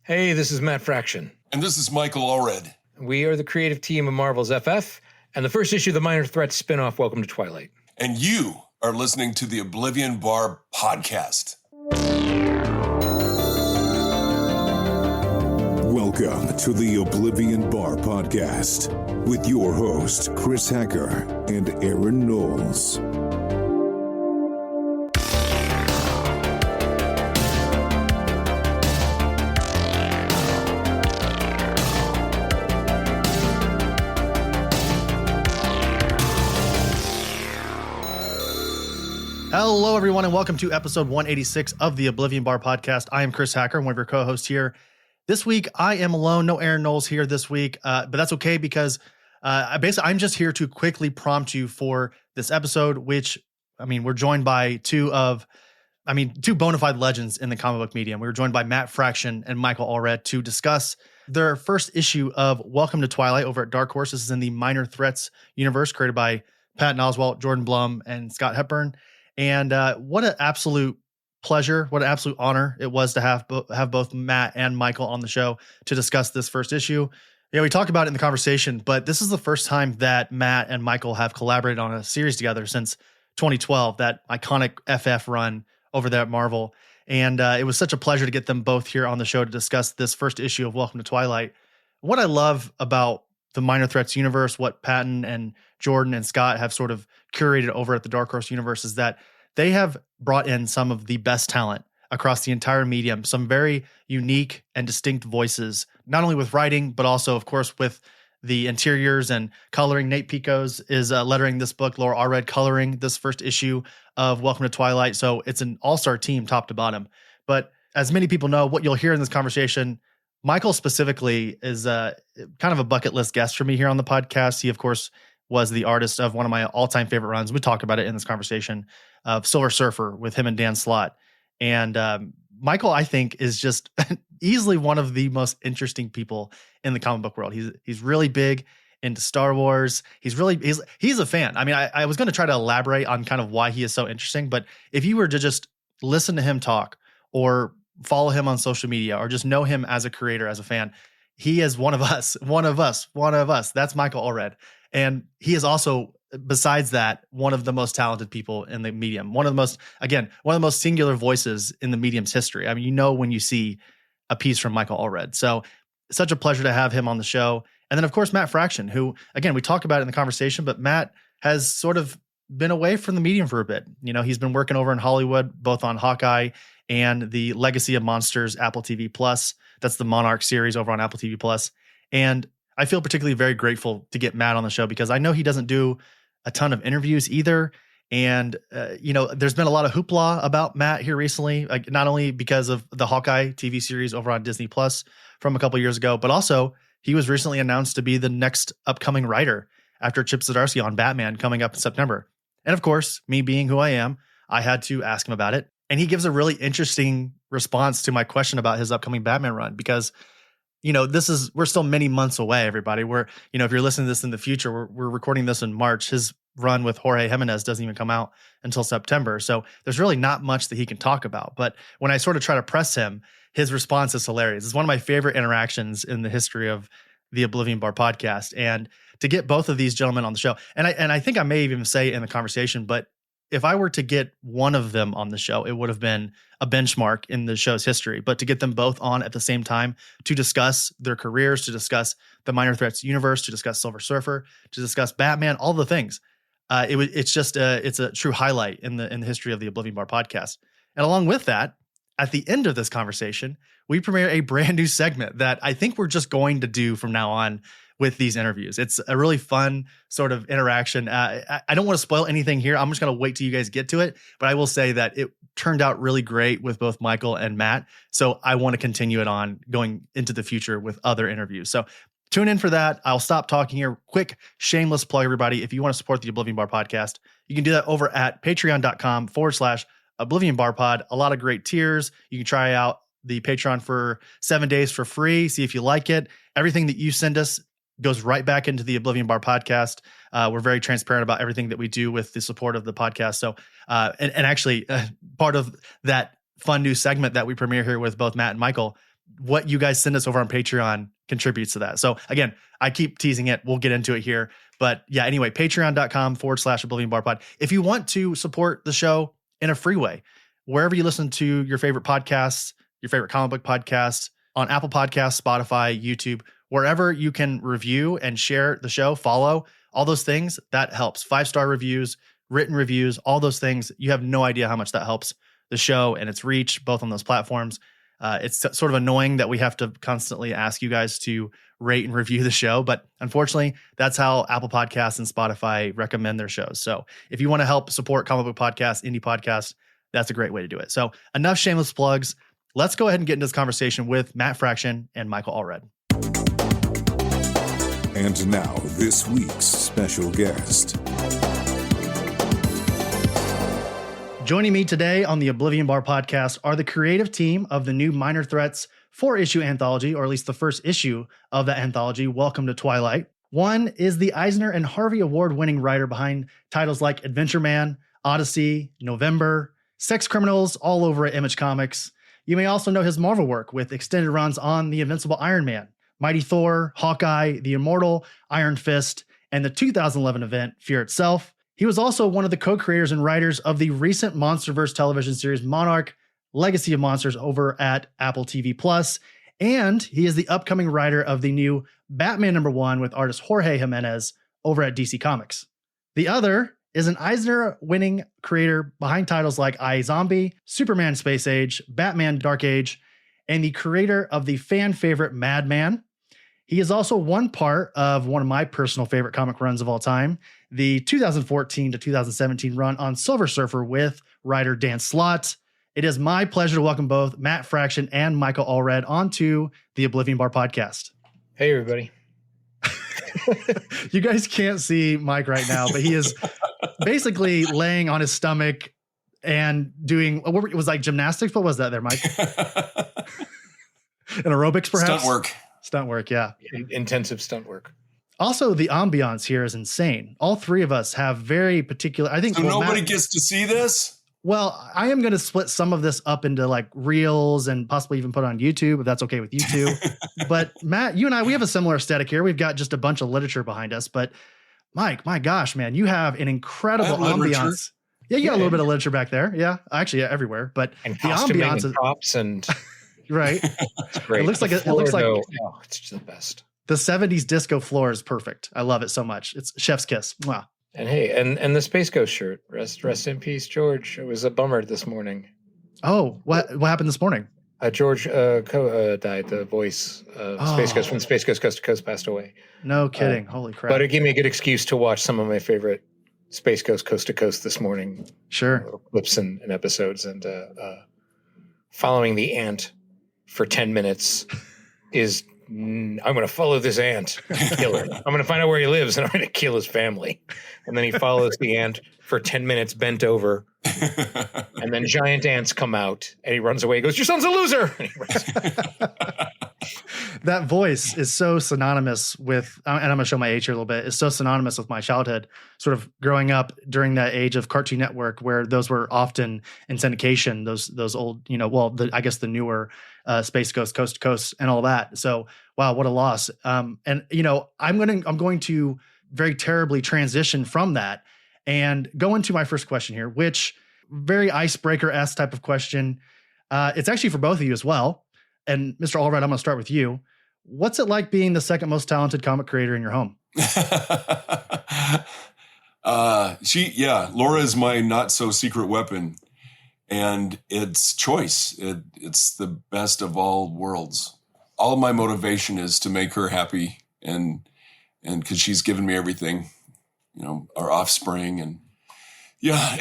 Hey, this is Matt Fraction. And this is Michael Allred. We are the creative team of Marvel's FF and the first issue of the Minor Threats spinoff, Welcome to Twilight. And you are listening to the Oblivion Bar podcast. Welcome to the Oblivion Bar podcast with your host, Chris Hacker and Aaron Knowles. Hello, everyone, and welcome to episode 186 of the Oblivion Bar podcast. I am Chris Hacker, one of your co-hosts here. This week, I am alone. No Aaron Knowles here this week, but that's okay because I'm just here to quickly prompt you for this episode, which, we're joined by two bona fide legends in the comic book medium. We were joined by Matt Fraction and Michael Allred to discuss their first issue of Welcome to Twilight over at Dark Horse. This is in the Minor Threats universe created by Patton Oswalt, Jordan Blum, and Scott Hepburn. And what an absolute pleasure, what an absolute honor it was to have both Matt and Michael on the show to discuss this first issue. Yeah, we talked about it in the conversation, but this is the first time that Matt and Michael have collaborated on a series together since 2012, that iconic FF run over there at Marvel. And it was such a pleasure to get them both here on the show to discuss this first issue of Welcome to Twilight. What I love about the Minor Threats universe, what Patton and Jordan and Scott have sort of curated over at the Dark Horse universe, is that they have brought in some of the best talent across the entire medium, some very unique and distinct voices, not only with writing, but also, of course, with the interiors and coloring. Nate Picos is lettering this book, Laura Allred coloring this first issue of Welcome to Twilight. So it's an all-star team top to bottom. But as many people know, what you'll hear in this conversation, Michael specifically is kind of a bucket list guest for me here on the podcast. He, of course, was the artist of one of my all-time favorite runs. We talk about it in this conversation of Silver Surfer with him and Dan Slott. And Michael, I think, is just easily one of the most interesting people in the comic book world. He's really big into Star Wars. He's a fan. I was going to try to elaborate on kind of why he is so interesting, but if you were to just listen to him talk or follow him on social media or just know him as a creator, as a fan, he is one of us. That's Michael Allred. And he is also, besides that, one of the most talented people in the medium. One of the most singular voices in the medium's history. When you see a piece from Michael Allred. So such a pleasure to have him on the show. And then, of course, Matt Fraction, who, again, we talk about it in the conversation, but Matt has sort of been away from the medium for a bit. He's been working over in Hollywood, both on Hawkeye and the Legacy of Monsters Apple TV Plus. That's the Monarch series over on Apple TV Plus. And I feel particularly very grateful to get Matt on the show because I know he doesn't do a ton of interviews either. And, there's been a lot of hoopla about Matt here recently, like not only because of the Hawkeye TV series over on Disney Plus from a couple years ago, but also he was recently announced to be the next upcoming writer after Chip Zdarsky on Batman coming up in September. And of course, me being who I am, I had to ask him about it. And he gives a really interesting response to my question about his upcoming Batman run because, we're still many months away, everybody. If you're listening to this in the future, we're recording this in March. His run with Jorge Jimenez doesn't even come out until September. So there's really not much that he can talk about. But when I sort of try to press him, his response is hilarious. It's one of my favorite interactions in the history of the Oblivion Bar podcast. And to get both of these gentlemen on the show, and I think I may even say it in the conversation, but if I were to get one of them on the show, it would have been a benchmark in the show's history. But to get them both on at the same time to discuss their careers, to discuss the Minor Threats universe, to discuss Silver Surfer, to discuss Batman, all the things, it's a true highlight in the history of the Oblivion Bar podcast. And along with that, at the end of this conversation, we premiere a brand new segment that I think we're just going to do from now on with these interviews. It's a really fun sort of interaction. I don't want to spoil anything here. I'm just going to wait till you guys get to it. But I will say that it turned out really great with both Michael and Matt. So I want to continue it on going into the future with other interviews. So tune in for that. I'll stop talking here. Quick, shameless plug, everybody. If you want to support the Oblivion Bar podcast, you can do that over at patreon.com/Oblivion Bar Pod. A lot of great tiers. You can try out the Patreon for 7 days for free. See if you like it. Everything that you send us goes right back into the Oblivion Bar podcast. We're very transparent about everything that we do with the support of the podcast. So, and actually part of that fun new segment that we premiere here with both Matt and Michael, what you guys send us over on Patreon contributes to that. So again, I keep teasing it. We'll get into it here. But yeah, anyway, patreon.com/Oblivion Bar Pod. If you want to support the show in a free way, wherever you listen to your favorite podcasts, your favorite comic book podcasts, on Apple Podcasts, Spotify, YouTube, wherever you can review and share the show, follow, all those things, that helps. 5-star reviews, written reviews, all those things. You have no idea how much that helps the show and its reach, both on those platforms. It's sort of annoying that we have to constantly ask you guys to rate and review the show, but unfortunately, that's how Apple Podcasts and Spotify recommend their shows. So if you want to help support comic book podcasts, indie podcasts, that's a great way to do it. So enough shameless plugs. Let's go ahead and get into this conversation with Matt Fraction and Michael Allred. And now, this week's special guest. Joining me today on the Oblivion Bar podcast are the creative team of the new Minor Threats 4-issue anthology, or at least the first issue of that anthology, Welcome to Twilight. One is the Eisner and Harvey Award-winning writer behind titles like Adventure Man, Odyssey, November, Sex Criminals, all over at Image Comics. You may also know his Marvel work with extended runs on The Invincible Iron Man, Mighty Thor, Hawkeye, The Immortal, Iron Fist, and the 2011 event, Fear Itself. He was also one of the co-creators and writers of the recent MonsterVerse television series Monarch, Legacy of Monsters over at Apple TV+, and he is the upcoming writer of the new Batman #1 with artist Jorge Jimenez over at DC Comics. The other is an Eisner-winning creator behind titles like iZombie, Superman Space Age, Batman Dark Age, and the creator of the fan favorite Madman. He is also one part of one of my personal favorite comic runs of all time, the 2014 to 2017 run on Silver Surfer with writer Dan Slott. It is my pleasure to welcome both Matt Fraction and Michael Allred onto the Oblivion Bar podcast. Hey, everybody. You guys can't see Mike right now, but he is basically laying on his stomach and doing, it was like gymnastics. What was that there, Mike? An aerobics, perhaps? Stunt work, yeah. Intensive stunt work. Also, the ambiance here is insane. All three of us have very particular, I think. So nobody gets to see this? Well, I am going to split some of this up into like reels and possibly even put on YouTube, if that's okay with you two. But Matt, you and I, we have a similar aesthetic here. We've got just a bunch of literature behind us. But Mike, my gosh, man, you have an incredible ambiance. Yeah, you got a little bit of literature back there. Yeah, actually, yeah, everywhere. But and the ambiance and props and right. It's great. It looks like it's just the best. The 70s disco floor is perfect. I love it so much. It's chef's kiss. Wow. And hey, and the Space Ghost shirt. Rest in peace, George. It was a bummer this morning. Oh, what happened this morning? George died. The voice of Space Ghost from Space Ghost Coast to Coast passed away. No kidding. Holy crap. But it gave me a good excuse to watch some of my favorite Space Ghost Coast to Coast this morning. Sure. Clips and episodes. And following the ant for 10 minutes is... I'm going to follow this ant and kill her. I'm going to find out where he lives and I'm going to kill his family. And then he follows the ant for 10 minutes bent over. And then giant ants come out and he runs away. He goes, "Your son's a loser." And he runs. That voice is so synonymous with, and I'm going to show my age here a little bit, is so synonymous with my childhood, sort of growing up during that age of Cartoon Network, where those were often in syndication, those old, I guess the newer Space Ghost, Coast to Coast and all that. So, wow, what a loss. And I'm going to very terribly transition from that and go into my first question here, which very icebreaker-esque type of question. It's actually for both of you as well. And Mr. Allred, I'm going to start with you. What's it like being the second most talented comic creator in your home? Laura is my not so secret weapon, and it's choice. It's the best of all worlds. All of my motivation is to make her happy, and because she's given me everything, our offspring, and yeah,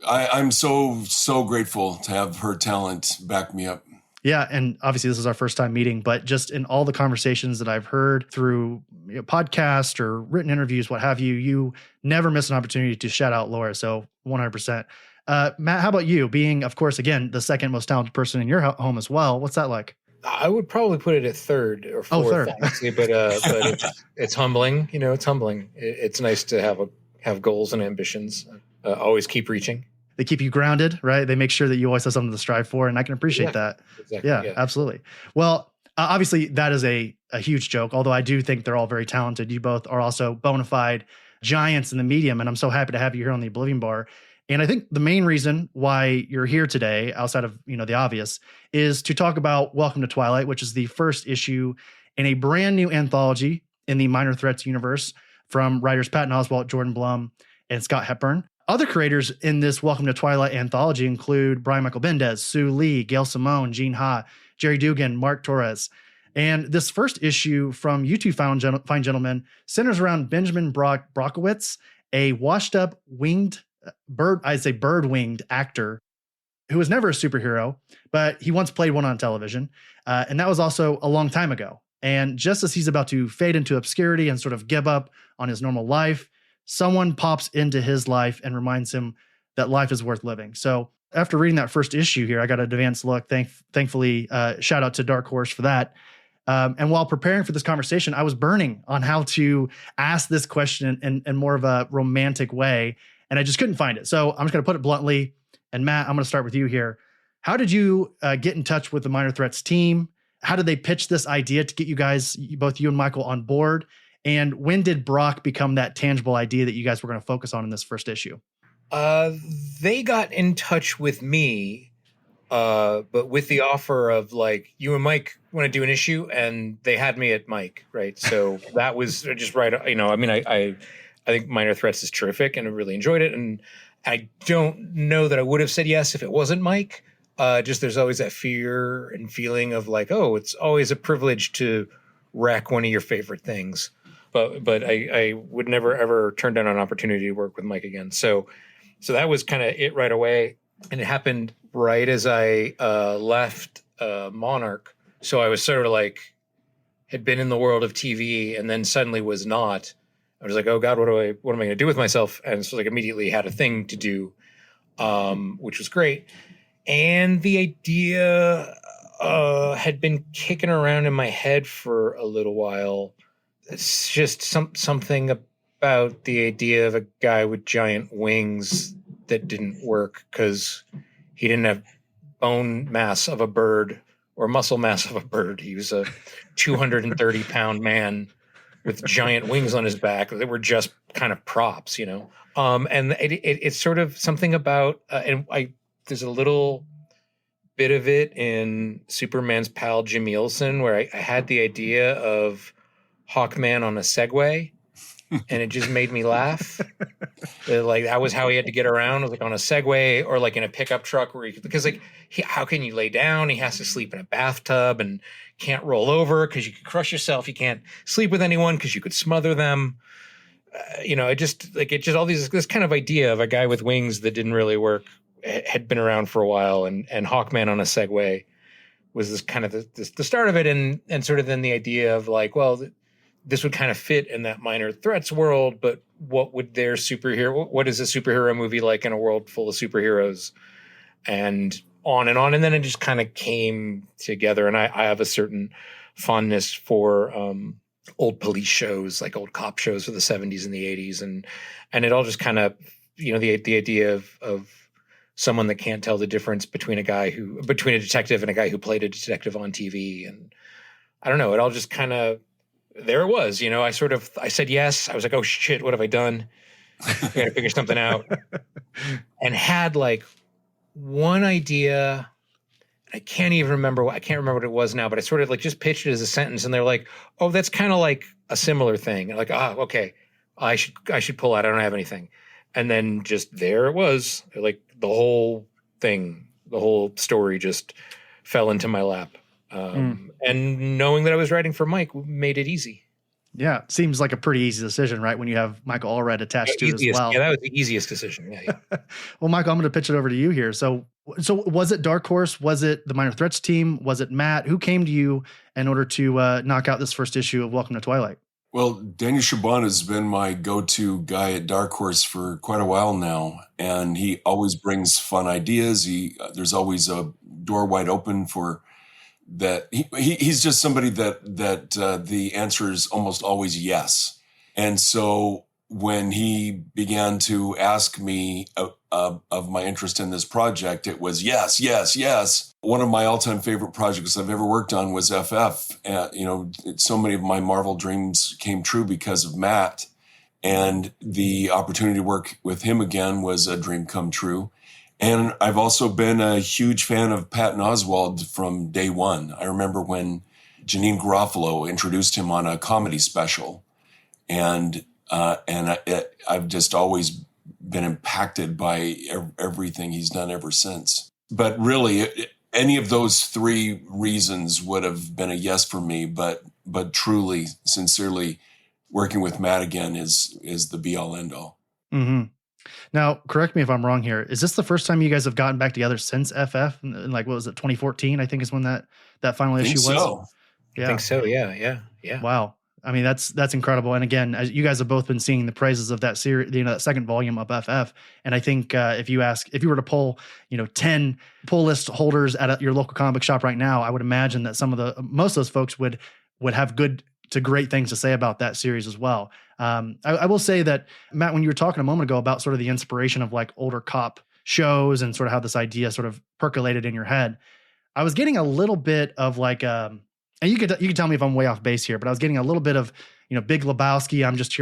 I'm so grateful to have her talent back me up. Yeah, and obviously this is our first time meeting, but just in all the conversations that I've heard through podcast or written interviews, what have you, you never miss an opportunity to shout out Laura. So 100%. Matt, how about you? Being, of course, again, the second most talented person in your home as well. What's that like? I would probably put it at third or fourth, third. Honestly, but it's humbling. It's humbling. It's nice to have goals and ambitions. Always keep reaching. they keep you grounded, right? They make sure that you always have something to strive for. And I can appreciate that. Exactly. Yeah, absolutely. Well, obviously that is a huge joke, although I do think they're all very talented. You both are also bona fide giants in the medium. And I'm so happy to have you here on the Oblivion Bar. And I think the main reason why you're here today, outside of, the obvious, is to talk about Welcome to Twilight, which is the first issue in a brand new anthology in the Minor Threats universe from writers Patton Oswalt, Jordan Blum, and Scott Hepburn. Other creators in this Welcome to Twilight anthology include Brian Michael Bendis, Sue Lee, Gail Simone, Gene Ha, Jerry Dugan, Mark Torres. And this first issue from you two fine gentlemen centers around Benjamin Brockowitz, a washed-up bird-winged actor who was never a superhero, but he once played one on television. And that was also a long time ago. And just as he's about to fade into obscurity and sort of give up on his normal life, someone pops into his life and reminds him that life is worth living. So after reading that first issue here, I got an advanced look. Thankfully, shout out to Dark Horse for that. And while preparing for this conversation, I was burning on how to ask this question in more of a romantic way, and I just couldn't find it. So I'm just going to put it bluntly. And Matt, I'm going to start with you here. How did you get in touch with the Minor Threats team? How did they pitch this idea to get you guys, both you and Michael, on board? And when did Brock become that tangible idea that you guys were going to focus on in this first issue? They got in touch with me, but with the offer of like, you and Mike want to do an issue, and they had me at Mike, right? So that was just right. I think Minor Threats is terrific, and I really enjoyed it. And I don't know that I would have said yes if it wasn't Mike. Just there's always that fear and feeling of like, oh, it's always a privilege to wreck one of your favorite things. But I would never, ever turn down an opportunity to work with Mike again. So that was kind of it right away. And it happened right as I left Monarch. So I was sort of like, had been in the world of TV and then suddenly was not. I was like, oh God, what am I going to do with myself? And so like immediately had a thing to do, which was great. And the idea had been kicking around in my head for a little while. It's just something about the idea of a guy with giant wings that didn't work because he didn't have bone mass of a bird or muscle mass of a bird. He was a 230-pound man with giant wings on his back that were just kind of props, And it's sort of something about, there's a little bit of it in Superman's pal Jimmy Olsen where I had the idea of Hawkman on a Segway, and it just made me laugh. Like that was how he had to get around, like on a Segway or like in a pickup truck how can you lay down? He has to sleep in a bathtub and can't roll over because you could crush yourself. You can't sleep with anyone because you could smother them. It all this kind of idea of a guy with wings that didn't really work had been around for a while, and Hawkman on a Segway was this kind of the start of it, and sort of then the idea of like, well, this would kind of fit in that Minor Threats world, but what would their superhero? What is a superhero movie like in a world full of superheroes? And on, and then it just kind of came together. And I have a certain fondness for old police shows, like old cop shows of the 70s and the 80s, and it all just kind of, the idea of someone that can't tell the difference between a detective and a guy who played a detective on TV, and I don't know, it all just kind of. There it was, I said yes. I was like, oh shit, what have I done? I got to figure something out. And had like one idea. I can't remember what it was now, but I sort of like just pitched it as a sentence, and they're like, oh, that's kind of like a similar thing. And like, okay, I should pull out. I don't have anything. And then just there it was, like the whole thing, the whole story just fell into my lap. And knowing that I was writing for Mike made it easy. Yeah. Seems like a pretty easy decision, right? When you have Michael Allred attached to it as well. Yeah, that was the easiest decision. Yeah. Well, Michael, I'm going to pitch it over to you here. So was it Dark Horse? Was it the Minor Threats team? Was it Matt? Who came to you in order to knock out this first issue of Welcome to Twilight? Well, Daniel Shaban has been my go-to guy at Dark Horse for quite a while now, and he always brings fun ideas. There's always a door wide open for that. He's just somebody that the answer is almost always yes. And so when he began to ask me of my interest in this project, it was yes, yes, yes. One of my all-time favorite projects I've ever worked on was FF. So many of my Marvel dreams came true because of Matt, and the opportunity to work with him again was a dream come true. And I've also been a huge fan of Patton Oswalt from day one. I remember when Janine Garofalo introduced him on a comedy special, and I've just always been impacted by everything he's done ever since. But really, any of those three reasons would have been a yes for me. But truly, sincerely, working with Matt again is the be all end all. Mm-hmm. Now, correct me if I'm wrong here. Is this the first time you guys have gotten back together since FF? And like, what was it, 2014? I think is when that final issue was. So. Yeah. I think so. Yeah. Wow. I mean, that's incredible. And again, as you guys have both been seeing the praises of that series, that second volume of FF. And I think if you were to poll, 10 pull list holders at your local comic book shop right now, I would imagine that most of those folks would have good to great things to say about that series as well. I will say that, Matt, when you were talking a moment ago about sort of the inspiration of like older cop shows and sort of how this idea sort of percolated in your head, I was getting a little bit of like, and you could tell me if I'm way off base here, but I was getting a little bit of, Big Lebowski, I'm just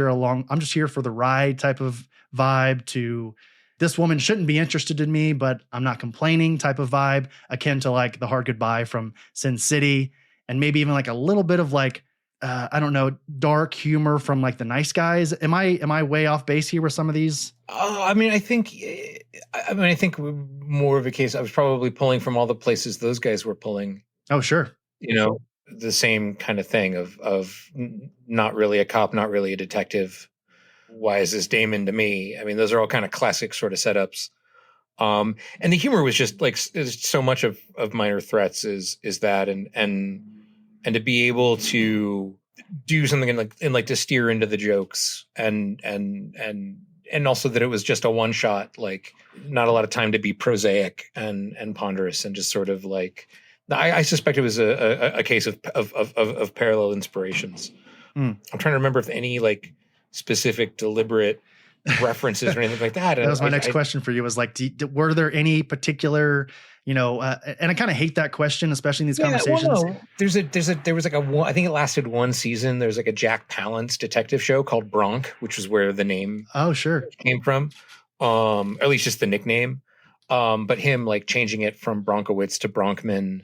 here for the ride type of vibe, to this woman shouldn't be interested in me, but I'm not complaining type of vibe, akin to like The Hard Goodbye from Sin City, and maybe even like a little bit of like, I don't know, dark humor from like The Nice Guys. Am I way off base here with some of these? I think more of a case, I was probably pulling from all the places those guys were pulling. Oh, sure. The same kind of thing of not really a cop, not really a detective. Why is this Damon to me? I mean, those are all kind of classic sort of setups. And the humor was just like, so much of Minor Threats is that, and to be able to do something and to steer into the jokes and also that it was just a one shot, like not a lot of time to be prosaic and ponderous and just sort of like, I suspect it was a case of parallel inspirations. I'm trying to remember if any like specific deliberate references or anything like that. That was my next question for you, was like, were there any particular, and I kind of hate that question, especially in these conversations. Well, no. There was like I think it lasted one season. There's like a Jack Palance detective show called Bronk, which is where the name came from. Or at least just the nickname. But him like changing it from Bronkowitz to Bronkman,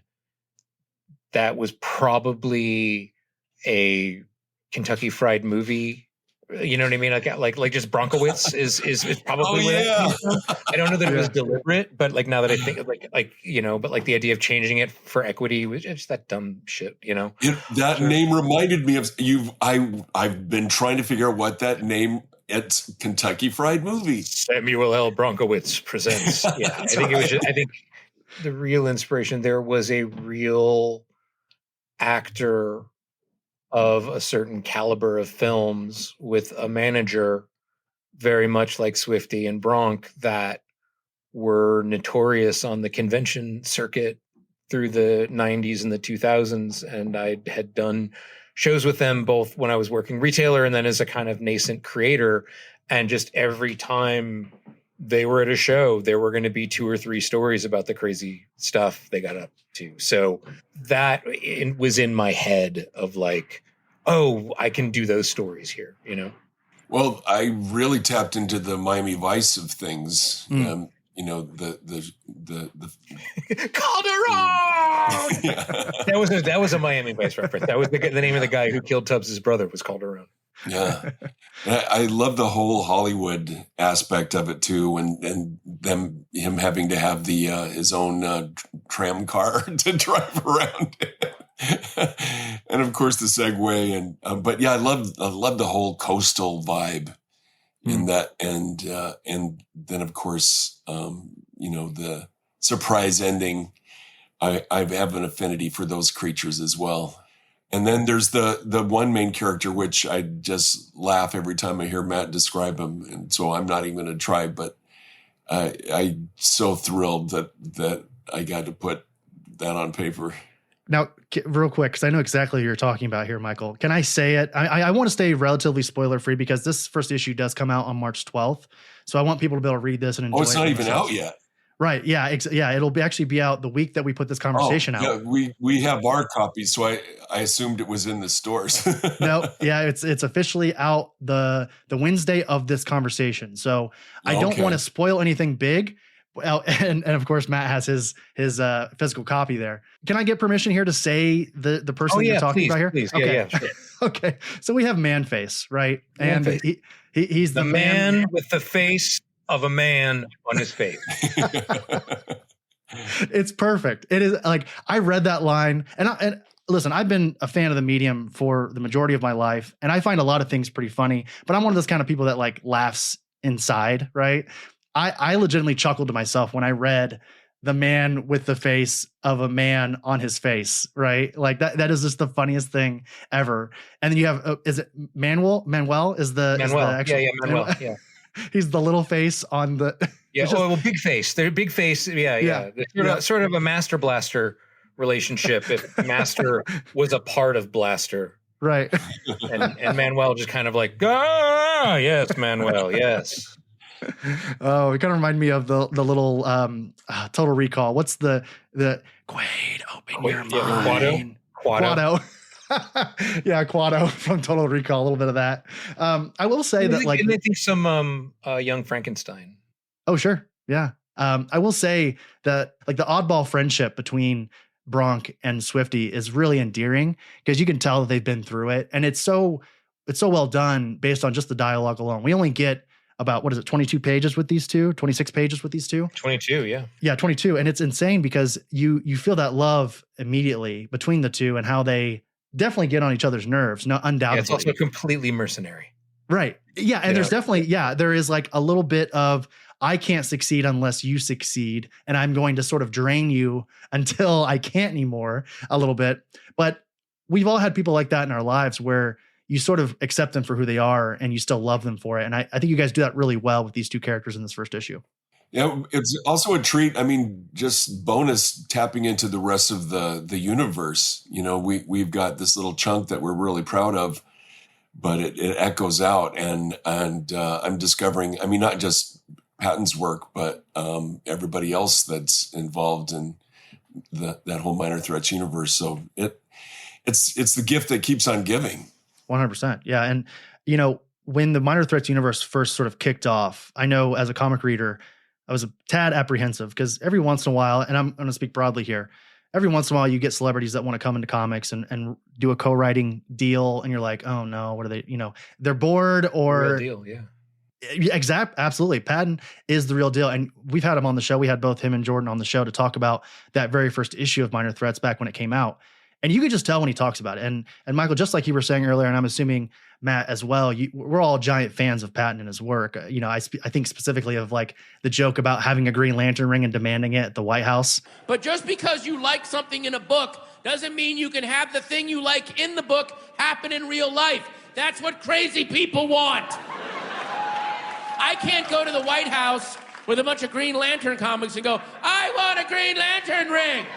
that was probably a Kentucky Fried Movie. You know what I mean? Like just Bronkowitz is probably where it came from. I don't know that it was deliberate, but like now that I think but like the idea of changing it for equity was just that dumb shit, That name reminded me of I've been trying to figure out what that name. It's Kentucky Fried Movie. Samuel L. Bronkowitz presents. Yeah, I think it was. I think the real inspiration there was a real actor of a certain caliber of films with a manager very much like Swifty and Bronk that were notorious on the convention circuit through the 90s and the 2000s. And I had done shows with them both when I was working retailer and then as a kind of nascent creator. And just every time they were at a show, there were going to be 2 or 3 stories about the crazy stuff they got up to. So that was in my head of like, oh, I can do those stories here, Well, I really tapped into the Miami Vice of things. The Calderon. Yeah. That was a Miami Vice reference. That was the name of the guy who killed Tubbs' brother was Calderon. Yeah. I love the whole Hollywood aspect of it too, and him having to have the his own tram car to drive around and of course the Segway, and but yeah, I love the whole coastal vibe in that, and then of course the surprise ending. I have an affinity for those creatures as well. And then there's the one main character, which I just laugh every time I hear Matt describe him. And so I'm not even going to try, but I'm so thrilled that I got to put that on paper. Now, real quick, because I know exactly what you're talking about here, Michael. Can I say it? I want to stay relatively spoiler free because this first issue does come out on March 12th. So I want people to be able to read this and enjoy it. Oh, it's not even out yet. Right. Yeah. Yeah. It'll actually be out the week that we put this conversation out. Yeah, we have our copies, so I assumed it was in the stores. No. Yeah. It's officially out the Wednesday of this conversation. So I don't want to spoil anything big. Well, and of course Matt has his physical copy there. Can I get permission here to say the person you're talking about here? Please. Okay. Yeah, sure. Okay. So we have Man-Face, right? And Man-Face. he's the man with the face of a man on his face. It's perfect. It is like, I read that line and listen, I've been a fan of the medium for the majority of my life, and I find a lot of things pretty funny, but I'm one of those kind of people that like laughs inside, right? I legitimately chuckled to myself when I read the man with the face of a man on his face, right? Like that is just the funniest thing ever. And then you have, is it Manuel? Manuel is the actual, Manuel. Yeah. He's the little face on the. Yeah. Big face. They're big face. Yeah. Sort of a Master Blaster relationship. If Master was a part of Blaster. Right. And Manuel just kind of like, yes, Manuel. Yes. Oh, it kind of reminded me of the little Total Recall. What's the Quaid, open your mind. Quado. Yeah, Quado from Total Recall. A little bit of that. I will say that, like, I think some Young Frankenstein. Oh, sure. Yeah. I will say that, like, the oddball friendship between Bronk and Swifty is really endearing because you can tell that they've been through it, and it's so well done based on just the dialogue alone. We only get about, 22 pages with these two, 26 pages with these two. 22, yeah. Yeah, 22. And it's insane because you feel that love immediately between the two and how they definitely get on each other's nerves. No, undoubtedly. Yeah, it's also completely mercenary. Right. Yeah. And there's definitely, there is like a little bit of, I can't succeed unless you succeed. And I'm going to sort of drain you until I can't anymore a little bit. But we've all had people like that in our lives where you sort of accept them for who they are and you still love them for it. And I think you guys do that really well with these two characters in this first issue. Yeah, it's also a treat. I mean, just bonus tapping into the rest of the universe. You know, we've got this little chunk that we're really proud of, but it echoes out, and I'm discovering, I mean, not just Patton's work, but everybody else that's involved in that whole Minor Threats universe. So it's the gift that keeps on giving. 100%. Yeah. And, you know, when the Minor Threats universe first sort of kicked off, I know as a comic reader, I was a tad apprehensive because every once in a while, and I'm going to speak broadly here, every once in a while you get celebrities that want to come into comics and do a co-writing deal. And you're like, oh no, what are they, they're bored or. Real deal, yeah. Absolutely. Patton is the real deal. And we've had him on the show. We had both him and Jordan on the show to talk about that very first issue of Minor Threats back when it came out. And you could just tell when he talks about it. And Michael, just like you were saying earlier, and I'm assuming Matt as well, we're all giant fans of Patton and his work. I think specifically of like the joke about having a Green Lantern ring and demanding it at the White House. But just because you like something in a book doesn't mean you can have the thing you like in the book happen in real life. That's what crazy people want. I can't go to the White House with a bunch of Green Lantern comics and go, I want a Green Lantern ring.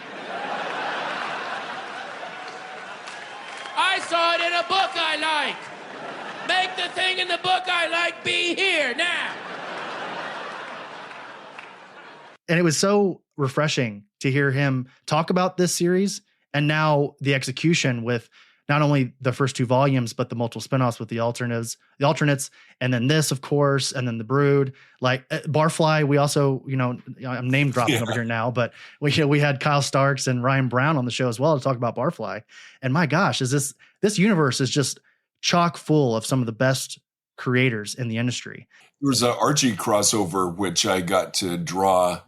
I saw it in a book I like. Make the thing in the book I like be here now. And it was so refreshing to hear him talk about this series and now the execution with not only the first two volumes, but the multiple spinoffs with the alternates, and then this, of course, and then the Brood, like Barfly. We also, I'm name dropping over here now, but we had Kyle Starks and Ryan Brown on the show as well to talk about Barfly. And my gosh, this universe is just chock full of some of the best creators in the industry. There was an Archie crossover, which I got to draw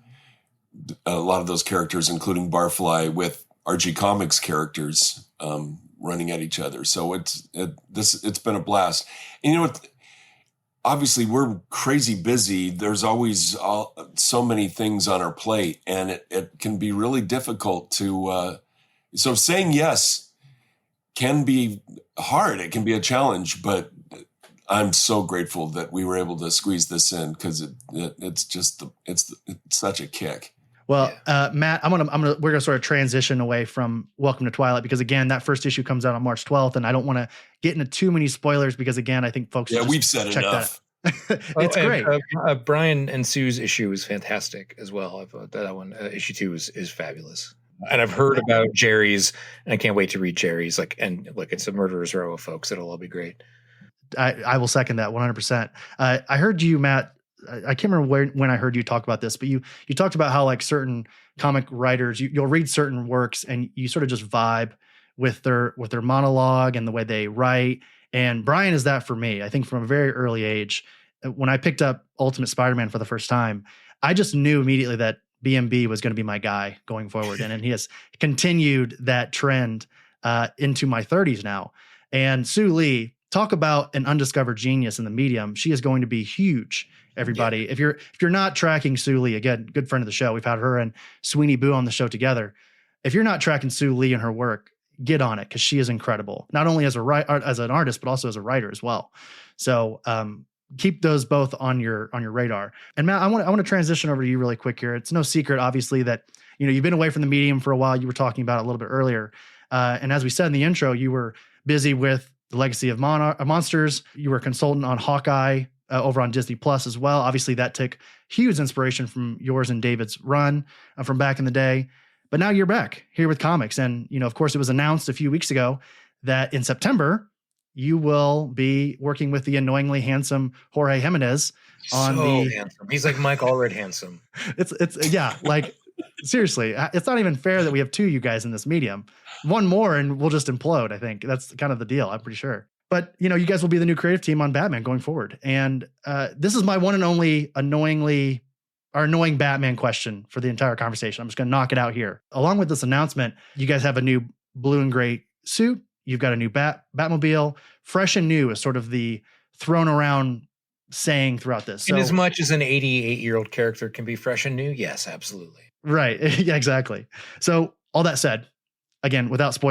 a lot of those characters, including Barfly, with Archie Comics characters running at each other. So it's been a blast. And obviously we're crazy busy. There's always so many things on our plate, and it can be really difficult to. So saying yes can be hard. It can be a challenge, but I'm so grateful that we were able to squeeze this in because it's such a kick. Well, Matt, we're gonna sort of transition away from Welcome to Twilight because again, that first issue comes out on March 12th, and I don't want to get into too many spoilers because again, I think folks we've said enough. It's great. Brian and Sue's issue is fantastic as well. That one, issue 2 is fabulous. And I've heard about Jerry's, and I can't wait to read Jerry's. It's a murderer's row of folks. It'll all be great. I will second that 100%. I heard you, Matt. I can't remember when I heard you talk about this, but you talked about how like certain comic writers, you'll read certain works and you sort of just vibe with their monologue and the way they write. And Brian is that for me. I think from a very early age, when I picked up Ultimate Spider-Man for the first time, I just knew immediately that BMB was going to be my guy going forward. And he has continued that trend into my 30s now. And Sue Lee, talk about an undiscovered genius in the medium. She is going to be huge, everybody. Yeah. If you're not tracking Sue Lee, again, good friend of the show, we've had her and Sweeney Boo on the show together. If you're not tracking Sue Lee and her work, get on it because she is incredible, not only as an artist, but also as a writer as well. So keep those both on your radar. And Matt, I want to transition over to you really quick here. It's no secret, obviously, that you've been away from the medium for a while. You were talking about it a little bit earlier, and as we said in the intro, you were busy with the Legacy of Monsters. You were a consultant on Hawkeye over on Disney Plus as well. Obviously, that took huge inspiration from yours and David's run from back in the day. But now you're back here with comics. And, of course, it was announced a few weeks ago that in September, you will be working with the annoyingly handsome Jorge Jimenez on handsome. He's like Mike Allred handsome. It's like seriously, it's not even fair that we have two you guys in this medium. One more and we'll just implode. I think that's kind of the deal. I'm pretty sure. But, you guys will be the new creative team on Batman going forward. And this is my one and only annoying Batman question for the entire conversation. I'm just going to knock it out here. Along with this announcement, you guys have a new blue and gray suit. You've got a new Batmobile. Fresh and new is sort of the thrown around saying throughout this. So, in as much as an 88-year-old character can be fresh and new, yes, absolutely. Right. Yeah, exactly. So all that said, again, without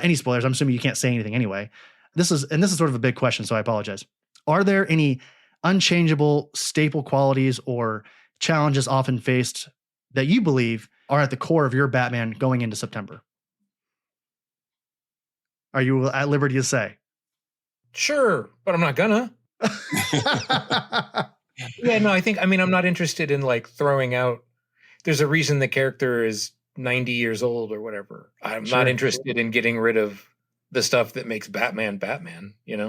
any spoilers, I'm assuming you can't say anything anyway. This is sort of a big question, so I apologize. Are there any unchangeable staple qualities or challenges often faced that you believe are at the core of your Batman going into September? Are you at liberty to say? Sure, but I'm not gonna. Yeah, no, I'm not interested in like throwing out. There's a reason the character is 90 years old or whatever. I'm not interested in getting rid of the stuff that makes Batman,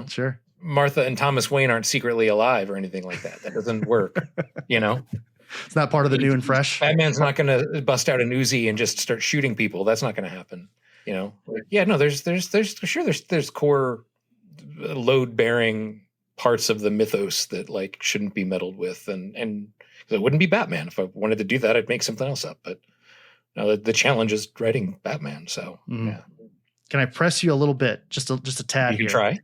Sure. Martha and Thomas Wayne aren't secretly alive or anything like that. That doesn't work, It's not part of the new and fresh. Batman's not going to bust out an Uzi and just start shooting people. That's not going to happen. Yeah, no, there's core load bearing parts of the mythos that like shouldn't be meddled with. And it wouldn't be Batman. If I wanted to do that, I'd make something else up. But no, the challenge is writing Batman. So yeah. Can I press you a little bit? Just a tad you can here. Try.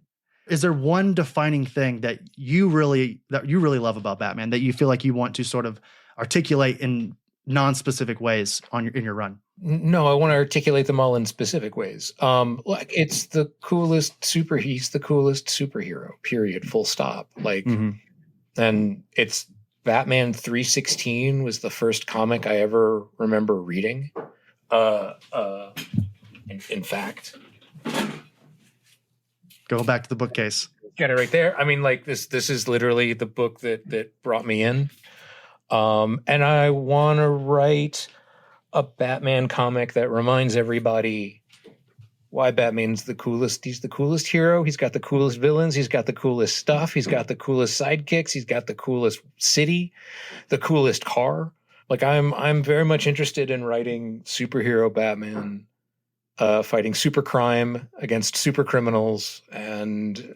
Is there one defining thing that you really love about Batman that you feel like you want to sort of articulate in non-specific ways in your run? No, I want to articulate them all in specific ways. Like he's the coolest superhero, period, full stop. Like, and it's Batman 316 was the first comic I ever remember reading. In fact, go back to the bookcase. Get it right there. I mean, like this is literally the book that brought me in. And I want to write a Batman comic that reminds everybody why Batman's the coolest. He's the coolest hero. He's got the coolest villains. He's got the coolest stuff. He's got the coolest sidekicks. He's got the coolest city, the coolest car. Like I'm very much interested in writing superhero Batman, fighting super crime against super criminals. And,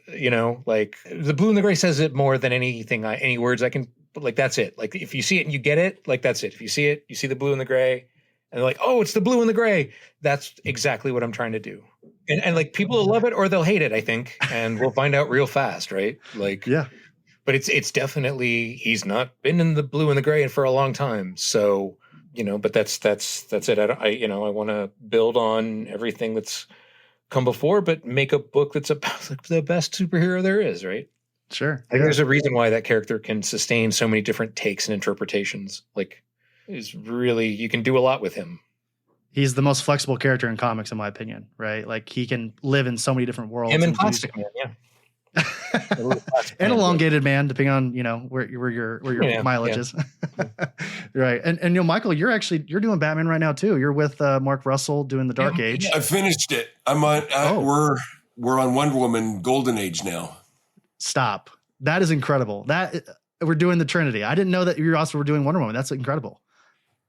like the blue and the gray says it more than anything, any words I can, like, that's it. Like if you see it and you get it, like, that's it. If you see it, you see the blue and the gray and they're like, oh, it's the blue and the gray. That's exactly what I'm trying to do. And like people will love it or they'll hate it, I think. And we'll find out real fast. Right. Like, yeah, but it's definitely, he's not been in the blue and the gray for a long time. So, but that's it. I want to build on everything that's come before, but make a book that's about the best superhero there is, right? Sure. I think there's a reason why that character can sustain so many different takes and interpretations. Like, is really, you can do a lot with him. He's the most flexible character in comics, in my opinion, right? Like he can live in so many different worlds. Him and Plastic Man, yeah. And Elongated Man, depending on, you know, where your mileage is. Right. And Michael, you're doing Batman right now too. You're with Mark Russell doing the Dark Age. I finished it. We're on Wonder Woman Golden Age now. Stop. That is incredible. That we're doing the Trinity. I didn't know that you also were doing Wonder Woman. That's incredible.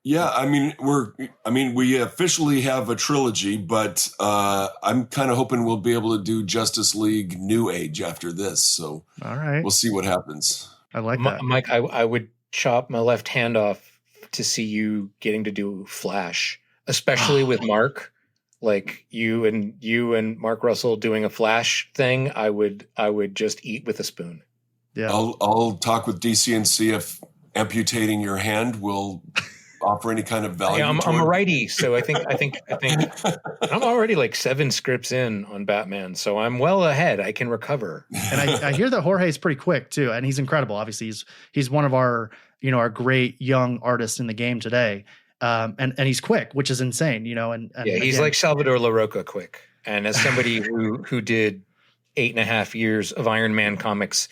Yeah, I mean, we officially have a trilogy, but I'm kind of hoping we'll be able to do Justice League New Age after this. So, all right, we'll see what happens. I like that, Mike. I would chop my left hand off to see you getting to do Flash, especially with Mark. Like you and Mark Russell doing a Flash thing. I would just eat with a spoon. Yeah, I'll talk with DC and see if amputating your hand will offer any kind of value. Yeah, I'm a righty, so I think I'm already like 7 scripts in on Batman, so I'm well ahead. I can recover. And I hear that Jorge's pretty quick too, and he's incredible. Obviously, he's one of our great young artists in the game today, and he's quick, which is insane. And yeah, he's like Salvador LaRocca quick. And as somebody who did 8.5 years of Iron Man comics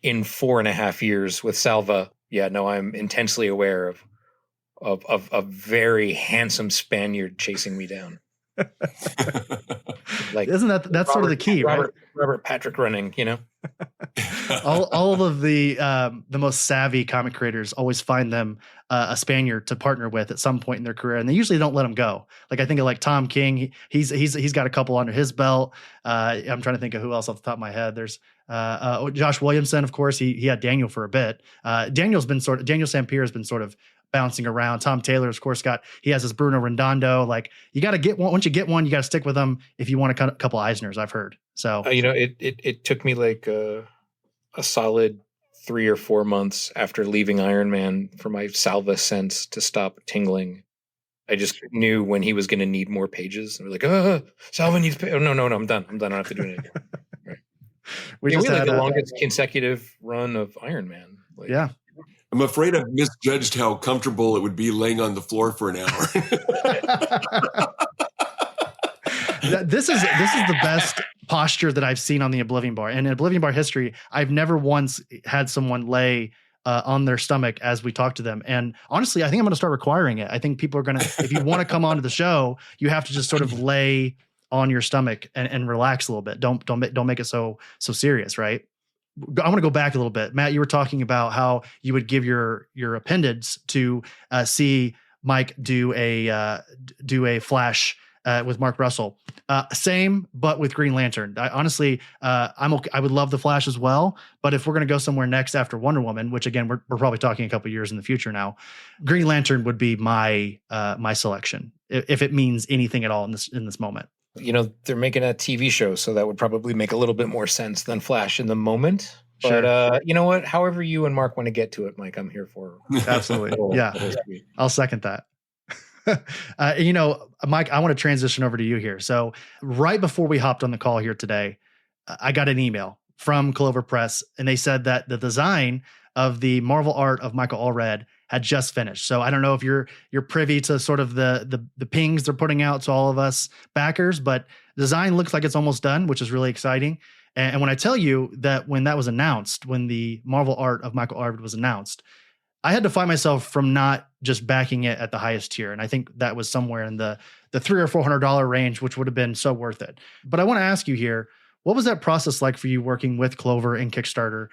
in 4.5 years with Salva, I'm intensely aware of a very handsome Spaniard chasing me down. Like, isn't that's Robert, sort of the key, right? Robert Patrick running, all of the most savvy comic creators always find them a Spaniard to partner with at some point in their career, and they usually don't let them go. Like I think of like Tom King, he's got a couple under his belt. I'm trying to think of who else off the top of my head. There's Josh Williamson, of course. He had Daniel for a bit. Daniel Sampier has been sort of bouncing around. Tom Taylor, of course, he has his Bruno Redondo. Like you got to get one. Once you get one, you got to stick with them if you want a couple Eisners, I've heard. So, it took me like a solid 3 or 4 months after leaving Iron Man for my Salva sense to stop tingling. I just knew when he was going to need more pages. And we're like, Salva needs pages. Oh, no, I'm done. I don't have to do it anymore. Right. We had like the longest consecutive run of Iron Man. Like, yeah. I'm afraid I've misjudged how comfortable it would be laying on the floor for an hour. This is the best posture that I've seen on the Oblivion Bar. And in Oblivion Bar history, I've never once had someone lay on their stomach as we talk to them. And honestly, I think I'm going to start requiring it. I think people are going to, if you want to come onto the show, you have to just sort of lay on your stomach and relax a little bit. Don't make it so serious, right? I want to go back a little bit. Matt, you were talking about how you would give your appendage to see Mike do a Flash with Mark Russell. Same, but with Green Lantern. I would love the Flash as well. But if we're going to go somewhere next after Wonder Woman, which again we're probably talking a couple years in the future now, Green Lantern would be my selection if it means anything at all in this moment. They're making a TV show, so that would probably make a little bit more sense than Flash in the moment. Sure. But you know what? However you and Mark want to get to it, Mike, I'm here for. Absolutely. Yeah. I'll second that. Mike, I want to transition over to you here. So right before we hopped on the call here today, I got an email from Clover Press, and they said that the design of the Marvel art of Michael Allred had just finished. So I don't know if you're privy to sort of the pings they're putting out to all of us backers, but design looks like it's almost done, which is really exciting. And when I tell you that when that was announced, when the Marvel art of Michael Allred was announced, I had to find myself from not just backing it at the highest tier. And I think that was somewhere in the $300 or $400 range, which would have been so worth it. But I want to ask you here, what was that process like for you working with Clover and Kickstarter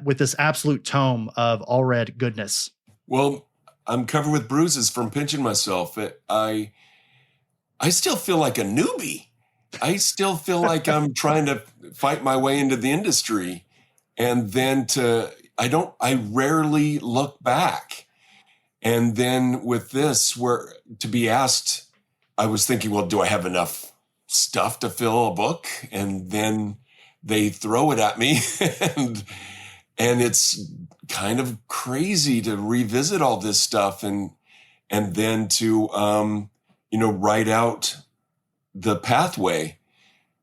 with this absolute tome of Allred goodness? Well, I'm covered with bruises from pinching myself. I still feel like a newbie. I still feel like I'm trying to fight my way into the industry. And then I rarely look back. And then with this, where to be asked, I was thinking, well, do I have enough stuff to fill a book? And then they throw it at me and it's kind of crazy to revisit all this stuff and then to, write out the pathway,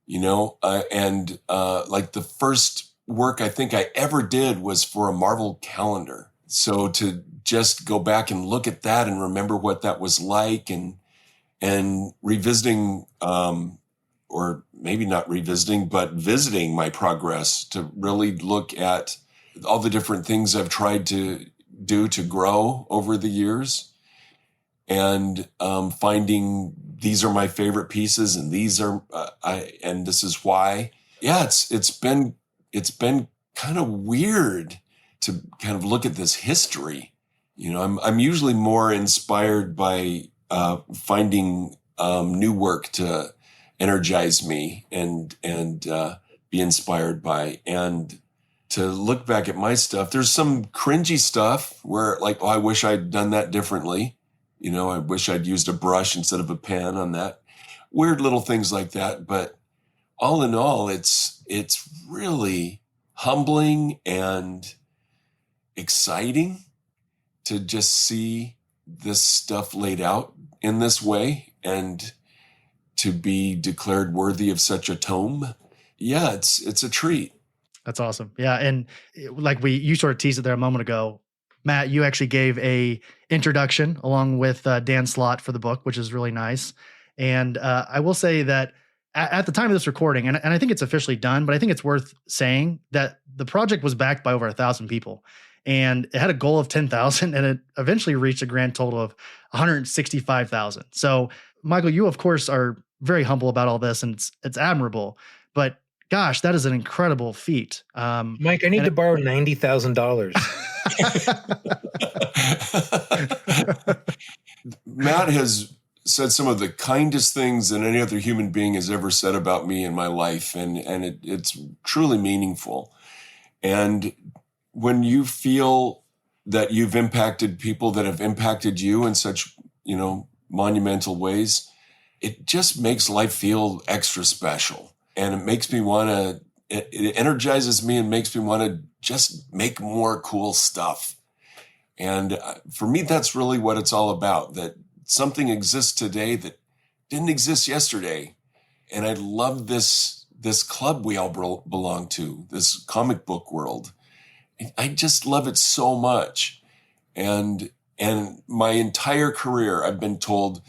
like the first work I think I ever did was for a Marvel calendar. So to just go back and look at that and remember what that was like, and revisiting, or maybe not revisiting, but visiting my progress to really look at all the different things I've tried to do to grow over the years, and finding these are my favorite pieces, and these are and this is why. Yeah, it's been kind of weird to kind of look at this history. You know, I'm usually more inspired by finding new work to energize me and be inspired by, and to look back at my stuff. There's some cringy stuff where, like, oh, I wish I'd done that differently. You know, I wish I'd used a brush instead of a pen on that. Weird little things like that. But all in all, it's really humbling and exciting to just see this stuff laid out in this way, and to be declared worthy of such a tome. Yeah, it's a treat. That's awesome. Yeah. And like you sort of teased it there a moment ago, Matt, you actually gave a introduction along with Dan Slott for the book, which is really nice. And I will say that at the time of this recording, and I think it's officially done, but I think it's worth saying that the project was backed by over 1,000 people, and it had a goal of 10,000, and it eventually reached a grand total of 165,000. So Michael, you of course are very humble about all this, and it's admirable, but gosh, that is an incredible feat. Mike, I need to borrow $90,000. Matt has said some of the kindest things that any other human being has ever said about me in my life, and it's truly meaningful. And when you feel that you've impacted people that have impacted you in such, you know, monumental ways, it just makes life feel extra special. And it makes me want to, it energizes me and makes me want to just make more cool stuff. And for me, that's really what it's all about, that something exists today that didn't exist yesterday. And I love this club we all belong to, this comic book world. I just love it so much. And my entire career, I've been told,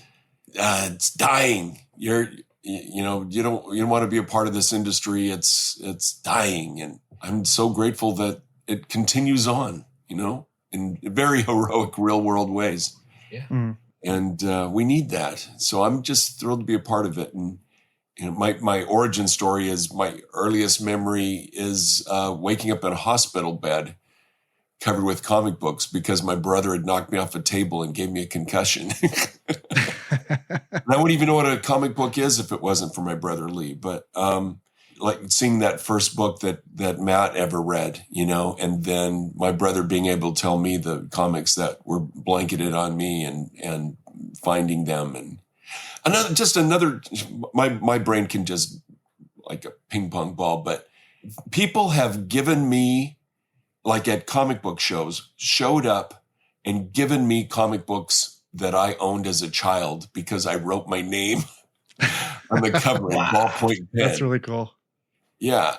it's dying. You don't want to be a part of this industry. It's dying. And I'm so grateful that it continues on, you know, in very heroic real world ways. Yeah. Mm. And we need that. So I'm just thrilled to be a part of it. And you know, my origin story is, my earliest memory is waking up in a hospital bed covered with comic books because my brother had knocked me off a table and gave me a concussion. And I wouldn't even know what a comic book is if it wasn't for my brother Lee. But like seeing that first book that Matt ever read, you know, and then my brother being able to tell me the comics that were blanketed on me, and finding them, and another, my brain can just like a ping pong ball, but people have given me, like at comic book shows, showed up and given me comic books that I owned as a child because I wrote my name on the cover in ballpoint pen. That's really cool. Yeah,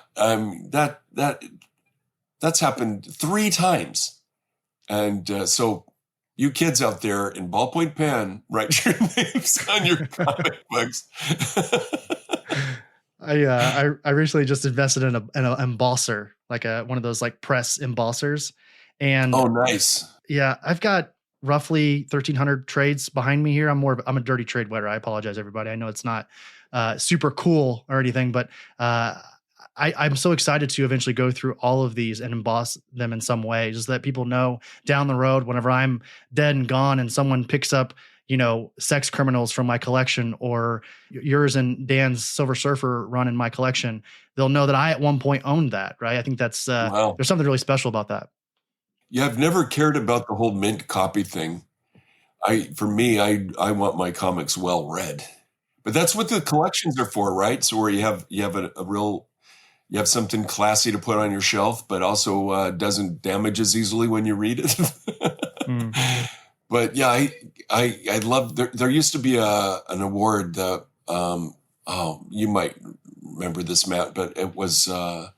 that's happened 3 times, and so you kids out there in ballpoint pen, write your names on your comic books. I recently just invested in an embosser, like one of those like press embossers, and oh, nice. Yeah, I've got roughly 1,300 trades behind me here. I'm a dirty trade wetter. I apologize, everybody. I know it's not super cool or anything, but I'm so excited to eventually go through all of these and emboss them in some way, just that people know down the road, whenever I'm dead and gone and someone picks up, you know, Sex Criminals from my collection, or yours and Dan's Silver Surfer run in my collection, they'll know that I at one point owned that, right? I think that's, wow. There's something really special about that. Yeah, I've never cared about the whole mint copy thing. For me, I want my comics well read, but that's what the collections are for, right? So where you have you have something classy to put on your shelf, but also doesn't damage as easily when you read it. But yeah, I love. There used to be an award that you might remember this, Matt, but it was I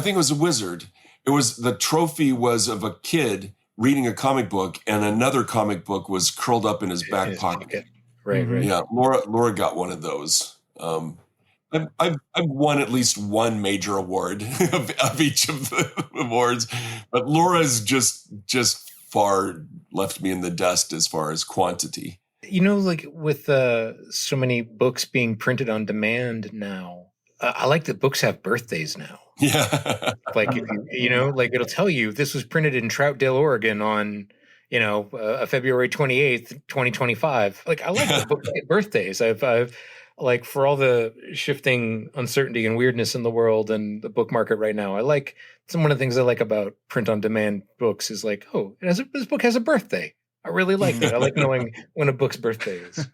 think it was a Wizard. It was, the trophy was of a kid reading a comic book, and another comic book was curled up in his back pocket. Right, right. Yeah, Laura got one of those. I've won at least one major award of each of the awards, but Laura's just far left me in the dust as far as quantity. You know, like with so many books being printed on demand now, I like that books have birthdays now. Yeah. Like, if you know, like it'll tell you this was printed in Troutdale, Oregon on, February 28th, 2025. Like, I like the book birthdays. I've like, for all the shifting uncertainty and weirdness in the world and the book market right now, one of the things I like about print on demand books is like, oh, this book has a birthday. I really like that. I like knowing when a book's birthday is.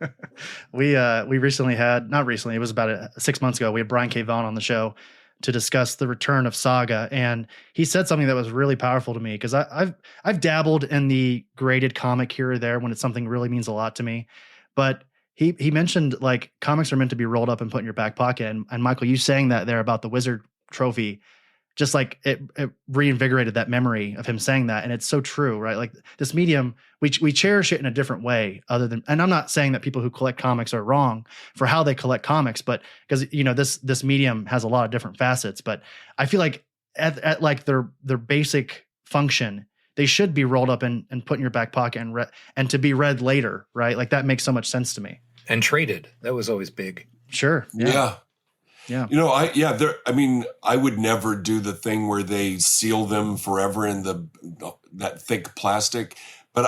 We recently not recently, it was about 6 months ago, we had Brian K. Vaughan on the show to discuss the return of Saga. And he said something that was really powerful to me, because I've dabbled in the graded comic here or there when it's something really means a lot to me. But he mentioned, like, comics are meant to be rolled up and put in your back pocket. And Michael, you saying that there about the Wizard trophy, just like it reinvigorated that memory of him saying that. And it's so true, right? Like, this medium, we cherish it in a different way and I'm not saying that people who collect comics are wrong for how they collect comics, but because, this medium has a lot of different facets, but I feel like at like their basic function, they should be rolled up and put in your back pocket and to be read later, right? Like, that makes so much sense to me. And traded. That was always big. Sure. Yeah. Yeah. I would never do the thing where they seal them forever in that thick plastic. But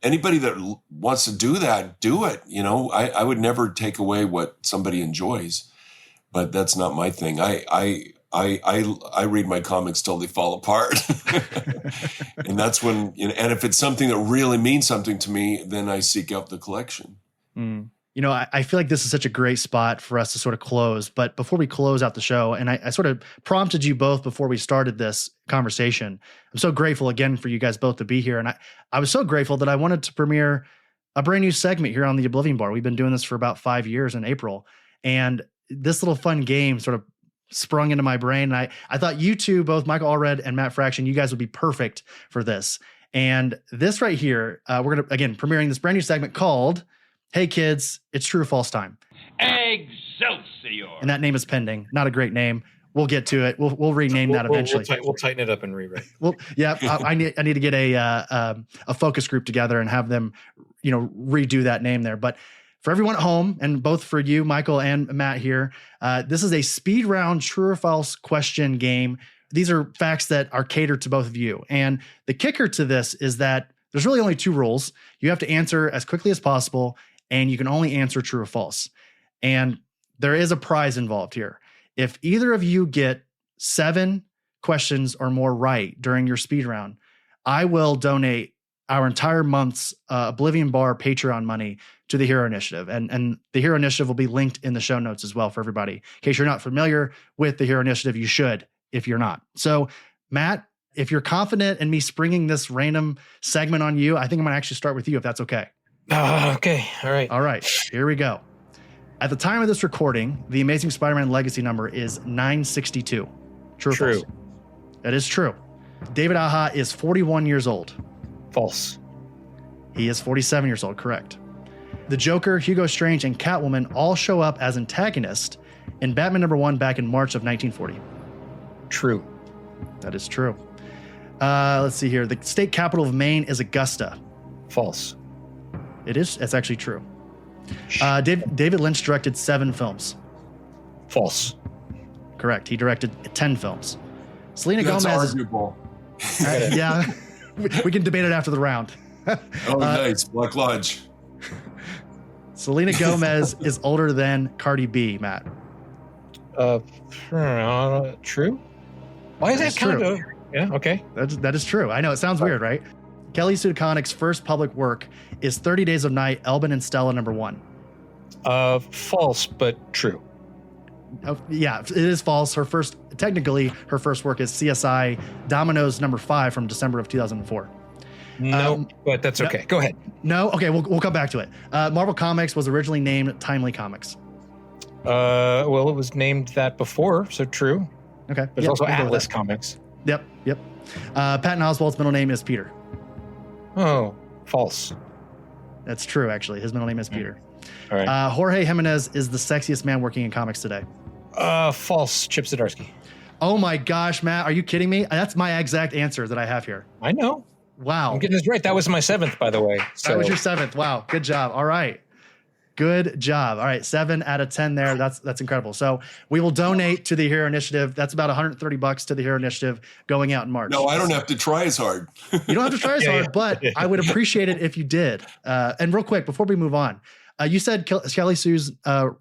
anybody that wants to do that, do it. I would never take away what somebody enjoys, but that's not my thing. I read my comics till they fall apart. And that's when, and if it's something that really means something to me, then I seek out the collection. Mm. I feel like this is such a great spot for us to sort of close. But before we close out the show, and I sort of prompted you both before we started this conversation, I'm so grateful again for you guys both to be here. And I was so grateful that I wanted to premiere a brand new segment here on the Oblivion Bar. We've been doing this for about 5 years in April. And this little fun game sort of sprung into my brain. And I thought you two, both Michael Allred and Matt Fraction, you guys would be perfect for this. And this right here, we're going to, again, premiering this brand new segment called Hey Kids, It's True or False Time. Excelsior. And that name is pending. Not a great name. We'll get to it. We'll rename that eventually. We'll tighten it up and rewrite. Well, yeah, I need to get a focus group together and have them, redo that name there. But for everyone at home, and both for you, Michael and Matt here, this is a speed round true or false question game. These are facts that are catered to both of you. And the kicker to this is that there's really only 2 rules. You have to answer as quickly as possible, and you can only answer true or false. And there is a prize involved here. If either of you get 7 questions or more right during your speed round, I will donate our entire month's Oblivion Bar Patreon money to the Hero Initiative. And the Hero Initiative will be linked in the show notes as well for everybody. In case you're not familiar with the Hero Initiative, you should if you're not. So, Matt, if you're confident in me springing this random segment on you, I think I'm going to actually start with you, if that's okay. Okay. All right. All right. Here we go. At the time of this recording, the Amazing Spider-Man Legacy number is 962. True or false? That is true. David Aja is 41 years old. False. He is 47 years old. Correct. The Joker, Hugo Strange, and Catwoman all show up as antagonists in Batman #1 back in March of 1940. True. That is true. Let's see here. The state capital of Maine is Augusta. False. It's actually true. David Lynch directed 7 films. False. Correct. He directed 10 films. Selena That's Gomez arguable. Yeah. We can debate it after the round. Nice. Black Lodge. Selena Gomez is older than Cardi B, Matt. True. Why is that kind of? Yeah. Okay. That is true. I know it sounds weird, right? Kelly Sue DeConnick's first public work is 30 Days of Night, Elbin and Stella #1. False, but true. Yeah, it is false. Her first work is CSI Dominoes #5 from December of 2004. No, but that's okay. Go ahead. No, okay, we'll come back to it. Marvel Comics was originally named Timely Comics. Well, it was named that before, so true. Okay. There's also Atlas Comics. Yep. Patton Oswalt's middle name is Peter. Oh, false. That's true, actually. His middle name is Peter. All right. Jorge Jimenez is the sexiest man working in comics today. False. Chip Zdarsky. Oh my gosh, Matt, are you kidding me? That's my exact answer that I have here. I know. Wow. I'm getting this right. That was my 7th, by the way. So. That was your 7th. Wow. Good job. All right. Good job. All right. 7 out of 10 there. That's incredible. So we will donate to the Hero Initiative. That's about $130 to the Hero Initiative going out in March. No, I don't have to try as hard. You don't have to try as hard, but I would appreciate it if you did. And real quick, before we move on, you said Kelly Sue's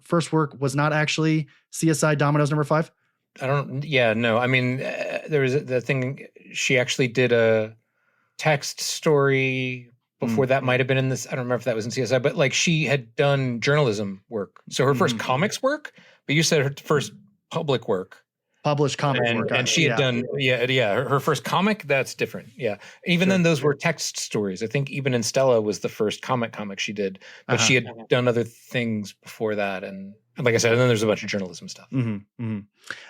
first work was not actually CSI Dominoes number 5? No. I mean, there was the thing, she actually did a text story before that might have been in this. I don't remember if that was in CSI, but like she had done journalism work. So her first comics work, but you said her first public work. Published comic work. And she had done, her first comic, that's different. Yeah. Even then those were text stories. I think even in Stella was the first comic she did, but she had done other things before that. And like I said, and then there's a bunch of journalism stuff. And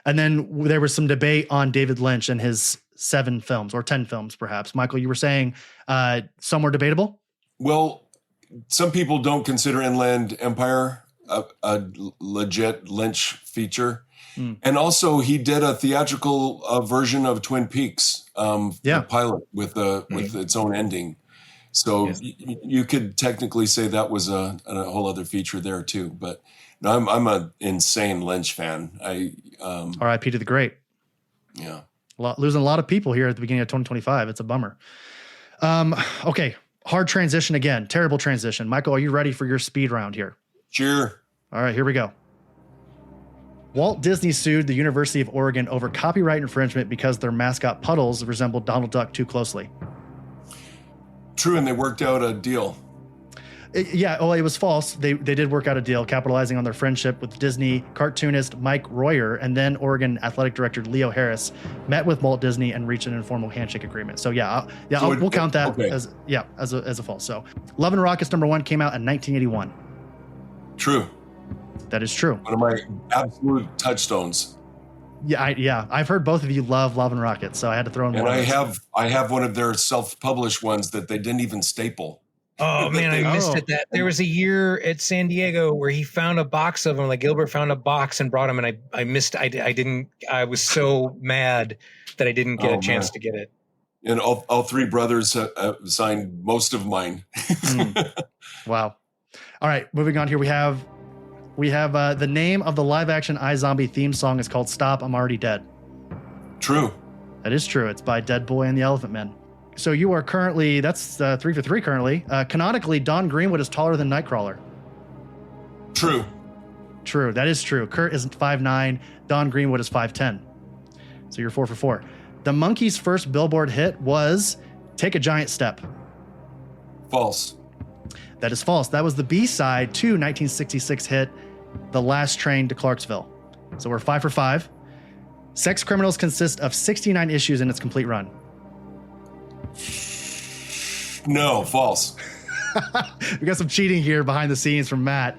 then there was some debate on David Lynch and his 7 films or 10 films, perhaps. Michael, you were saying some were debatable? Well, some people don't consider Inland Empire a legit Lynch feature. And also he did a theatrical version of Twin Peaks, the pilot with its own ending. So you could technically say that was a whole other feature there too. But no, I'm an insane Lynch fan. R.I.P. to the great. Yeah. Losing a lot of people here at the beginning of 2025. It's a bummer. Okay. Hard transition again. Terrible transition. Michael, are you ready for your speed round here? Sure. All right, here we go. Walt Disney sued the University of Oregon over copyright infringement because their mascot Puddles resembled Donald Duck too closely. True, and they worked out a deal. It was false. They did work out a deal, capitalizing on their friendship with Disney cartoonist Mike Royer, and then Oregon athletic director Leo Harris met with Walt Disney and reached an informal handshake agreement. So we'll count that as a false. So Love and Rockets #1 came out in 1981. True. That is true. One of my absolute touchstones. I've heard both of you love Love and Rockets, so I had to throw in one. And I have one of their self-published ones that they didn't even staple. Oh man, I missed it. There was a year at San Diego where he found a box of them. Like Gilbert found a box and brought them, and I missed. I didn't. I was so mad that I didn't get a chance to get it. And all 3 brothers signed most of mine. Wow. All right, moving on here. We have the name of the live-action iZombie theme song is called "Stop, I'm Already Dead." True. That is true. It's by Dead Boy and the Elephant Men. So you are currently, that's 3 for 3 currently. Canonically, Don Greenwood is taller than Nightcrawler. True. True. That is true. Kurt is 5'9". Don Greenwood is 5'10". So you're 4 for 4. The Monkees' first Billboard hit was "Take a Giant Step." False. That is false. That was the B-side to 1966 hit "The Last Train to Clarksville." So we're 5 for 5. Sex Criminals consists of 69 issues in its complete run. No, false. We got some cheating here behind the scenes from Matt.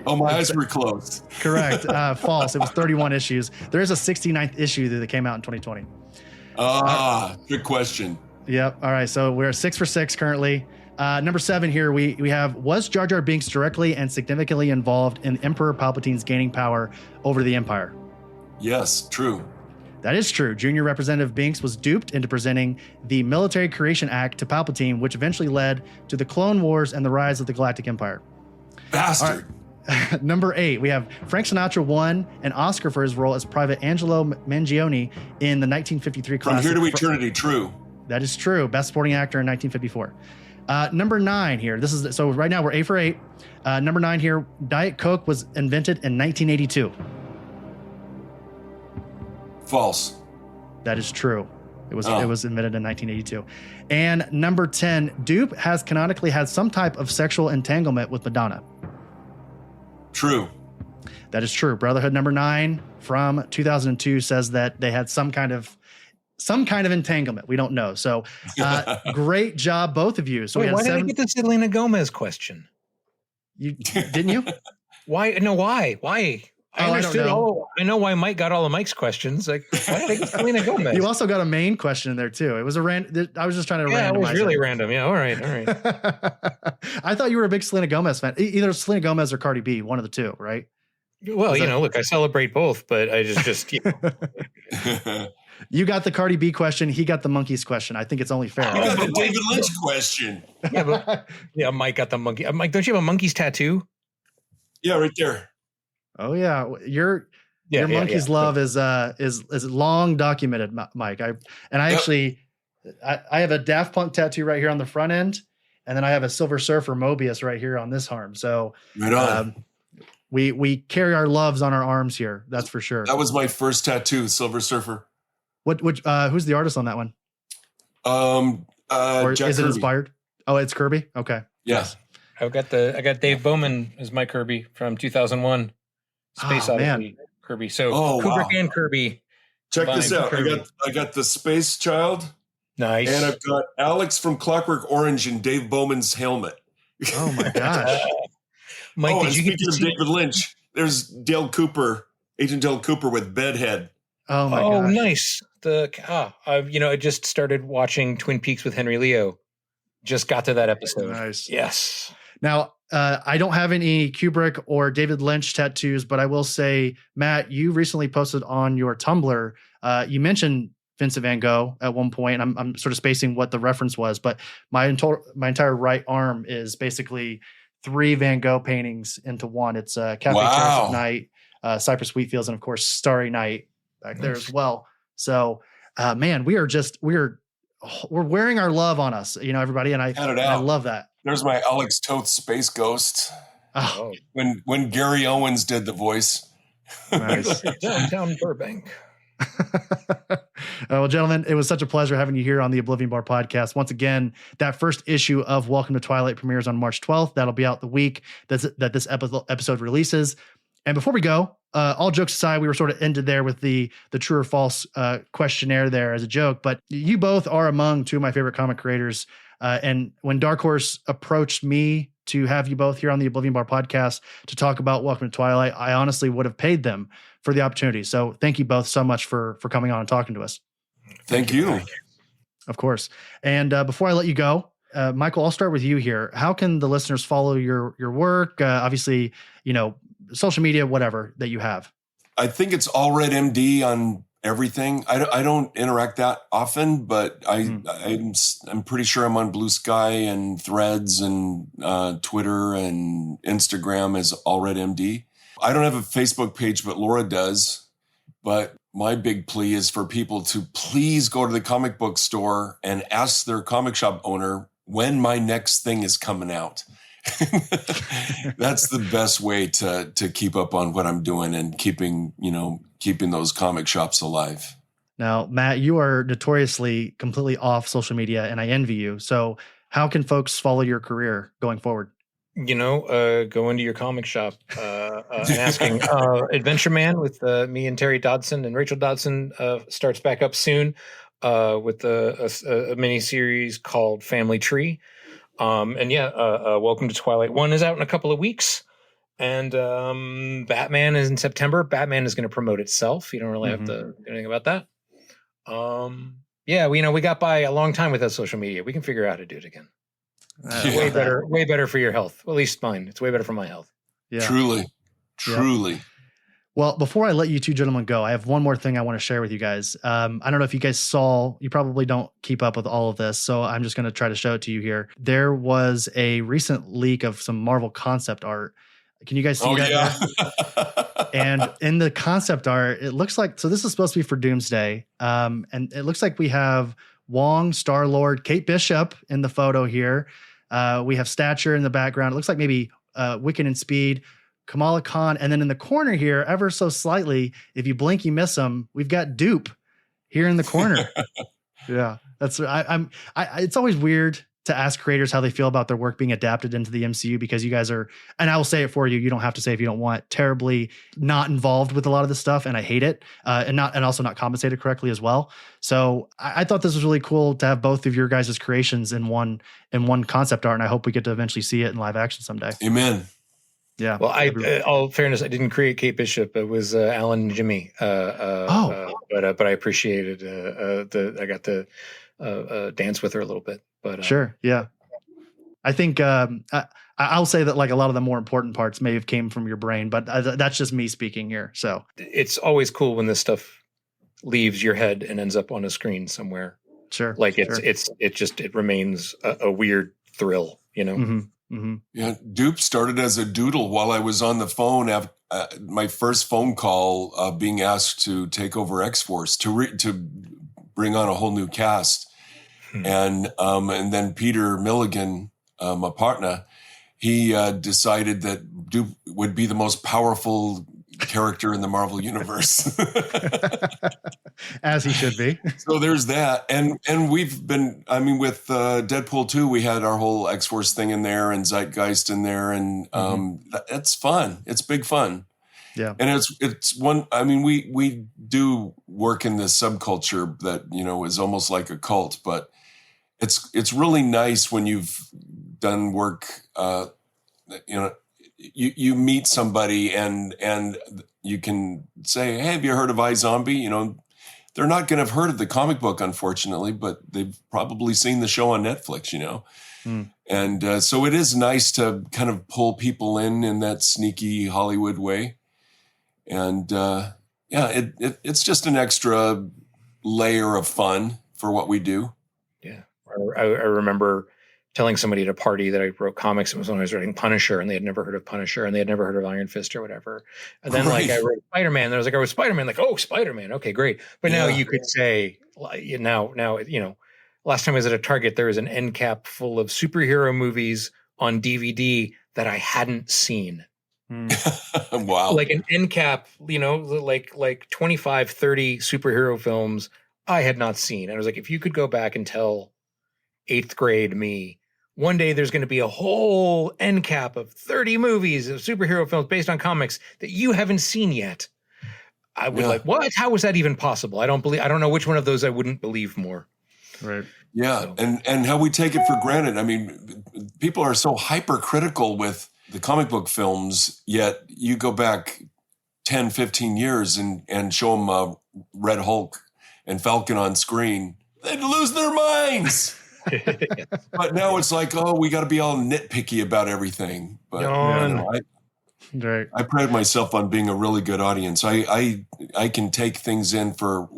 My eyes were closed. Correct. False. It was 31 issues. There is a 69th issue that came out in 2020. Good question. Yep. All right. So we're 6 for 6 currently. Number 7 here, we have, was Jar Jar Binks directly and significantly involved in Emperor Palpatine's gaining power over the Empire? Yes, true. That is true. Junior Representative Binks was duped into presenting the Military Creation Act to Palpatine, which eventually led to the Clone Wars and the rise of the Galactic Empire. Bastard. Right. Number 8, we have Frank Sinatra won an Oscar for his role as Private Angelo Mangione in the 1953 classic. From Here to Eternity, true. That is true. Best Supporting Actor in 1954. Number 9 here. So right now we're 8 for 8. Number 9 here. Diet Coke was invented in 1982. False. That is true. It was invented in 1982. And number 10, Dupe has canonically had some type of sexual entanglement with Madonna. True. That is true. Brotherhood number 9 from 2002 says that they had some kind of entanglement. We don't know. So great job, both of you. So why did I get the Selena Gomez question? You didn't you? Why? No, why? Why? I don't understood know. I know why Mike got all of Mike's questions. Like, why did I get Selena Gomez? You also got a main question in there too. It was a I was just trying to randomize. It was really random. Yeah. All right. I thought you were a big Selena Gomez fan. Either Selena Gomez or Cardi B, one of the two, right? Well, look, I celebrate both, but I just You got the Cardi B question. He got the monkeys question. I think it's only fair. You got the David Lynch question. Yeah, Mike got the monkey. Mike, don't you have a monkey's tattoo? Yeah, right there. Oh yeah, your monkey's love is long documented, Mike. I actually have a Daft Punk tattoo right here on the front end, and then I have a Silver Surfer Mobius right here on this arm. So right on. We carry our loves on our arms here. That's for sure. That was my first tattoo, Silver Surfer. Who's the artist on that one? Or Jack is it Kirby. inspired? Oh, it's Kirby. Okay. Yes. I got Dave Bowman as my Kirby from 2001. Space Odyssey Kirby. So Kubrick and Kirby. Check this out. I got the Space Child. Nice. And I've got Alex from Clockwork Orange in Dave Bowman's helmet. Oh my gosh. Mike, did you get speaking of David Lynch, there's Agent Dale Cooper with Bedhead. Oh my gosh. Nice. I just started watching Twin Peaks with Henry Leo. Just got to that episode. Nice. Yes. Now, I don't have any Kubrick or David Lynch tattoos, but I will say, Matt, you recently posted on your Tumblr. You mentioned Vincent van Gogh at one point. I'm sort of spacing what the reference was, but my entire right arm is basically 3 Van Gogh paintings into one. It's Cafe Terrace at Night, Cypress Wheatfields, and of course Starry Night back there as well. So, man, we're wearing our love on us, everybody, and I love that. There's my Alex Toth Space Ghost. Oh. When Gary Owens did the voice. Nice. Downtown Burbank. Well, gentlemen, it was such a pleasure having you here on the Oblivion Bar podcast. Once again, that first issue of Welcome to Twilight premieres on March 12th. That'll be out the week that this episode releases. And before we go, all jokes aside, we were sort of ended there with the true or false questionnaire there as a joke, but you both are among 2 of my favorite comic creators. And when Dark Horse approached me to have you both here on the Oblivion Bar podcast to talk about Welcome to Twilight, I honestly would have paid them for the opportunity. So thank you both so much for coming on and talking to us. Thank you. Of course. And before I let you go, Michael, I'll start with you here. How can the listeners follow your work? Obviously, social media, whatever that you have. I think it's Allred MD on everything. I don't interact that often, but I'm pretty sure I'm on Blue Sky and Threads and Twitter and Instagram as Allred MD. I don't have a Facebook page, but Laura does. But my big plea is for people to please go to the comic book store and ask their comic shop owner when my next thing is coming out. That's the best way to keep up on what I'm doing and keeping those comic shops alive. Now, Matt, you are notoriously completely off social media, and I envy you. So how can folks follow your career going forward? Go into your comic shop and asking. Adventure Man with me and Terry Dodson and Rachel Dodson starts back up soon with a mini series called Family Tree. Welcome to Twilight 1 is out in a couple of weeks. And Batman is in September. Batman is going to promote itself. You don't really have to do anything about that. We got by a long time without social media. We can figure out how to do it again. Way better for your health. Well, at least mine. It's way better for my health. Yeah. Truly. Yeah. Well, before I let you 2 gentlemen go, I have one more thing I want to share with you guys. I don't know if you guys saw, you probably don't keep up with all of this, so I'm just going to try to show it to you here. There was a recent leak of some Marvel concept art. Can you guys see that? Yeah. And in the concept art, it looks like, so this is supposed to be for Doomsday. And it looks like we have Wong, Star-Lord, Kate Bishop in the photo here. We have Stature in the background. It looks like maybe Wiccan and Speed, Kamala Khan. And then in the corner here, ever so slightly, if you blink, you miss them. We've got Dupe here in the corner. Yeah. That's, it's always weird to ask creators how they feel about their work being adapted into the MCU, because you guys are, and I will say it for you, you don't have to say if you don't want, terribly not involved with a lot of this stuff, and I hate it, and also not compensated correctly as well. So I thought this was really cool to have both of your guys' creations in one concept art, and I hope we get to eventually see it in live action someday. Amen. Yeah. Well, all fairness, I didn't create Kate Bishop. It was Alan and Jimmy. But I appreciated I got to dance with her a little bit. But sure, yeah. I think I'll say that like a lot of the more important parts may have came from your brain, but that's just me speaking here. So it's always cool when this stuff leaves your head and ends up on a screen somewhere. Sure, like it remains a weird thrill, you know. Mm-hmm. Mm-hmm. Yeah, Dupe started as a doodle while I was on the phone after my first phone call, being asked to take over X-Force to bring on a whole new cast, and then Peter Milligan, my partner, he decided that Dupe would be the most powerful character in the Marvel universe. As he should be. So there's that. And we've been, I mean, with Deadpool 2, we had our whole X-Force thing in there and Zeitgeist in there. And it's fun. It's big fun. Yeah. And it's one, I mean, we do work in this subculture that, you know, is almost like a cult, but it's really nice when you've done work, you know, you meet somebody and you can say, hey, have you heard of iZombie? You know, they're not going to have heard of the comic book, unfortunately, but they've probably seen the show on Netflix, you know? And so it is nice to kind of pull people in that sneaky Hollywood way. And it's just an extra layer of fun for what we do. Yeah. I remember telling somebody at a party that I wrote comics. It was when I was writing Punisher, and they had never heard of Punisher, and they had never heard of Iron Fist or whatever. And then like I wrote Spider-Man, and I was like, I wrote Spider-Man, like, oh, Spider-Man. Okay, great. But now you could say now, you know, last time I was at a Target, there was an end cap full of superhero movies on DVD that I hadn't seen. Wow. Like an end cap, you know, like 25, 30 superhero films I had not seen. And I was like, if you could go back and tell 8th grade me, one day there's going to be a whole end cap of 30 movies of superhero films based on comics that you haven't seen yet, I would like, what? How was that even possible? I don't know which one of those I wouldn't believe more. Right. Yeah. So. And how we take it for granted. I mean, people are so hypercritical with the comic book films, yet you go back 10, 15 years and show them Red Hulk and Falcon on screen, they'd lose their minds. But now it's like, oh, we got to be all nitpicky about everything. But I pride myself on being a really good audience. I can take things in for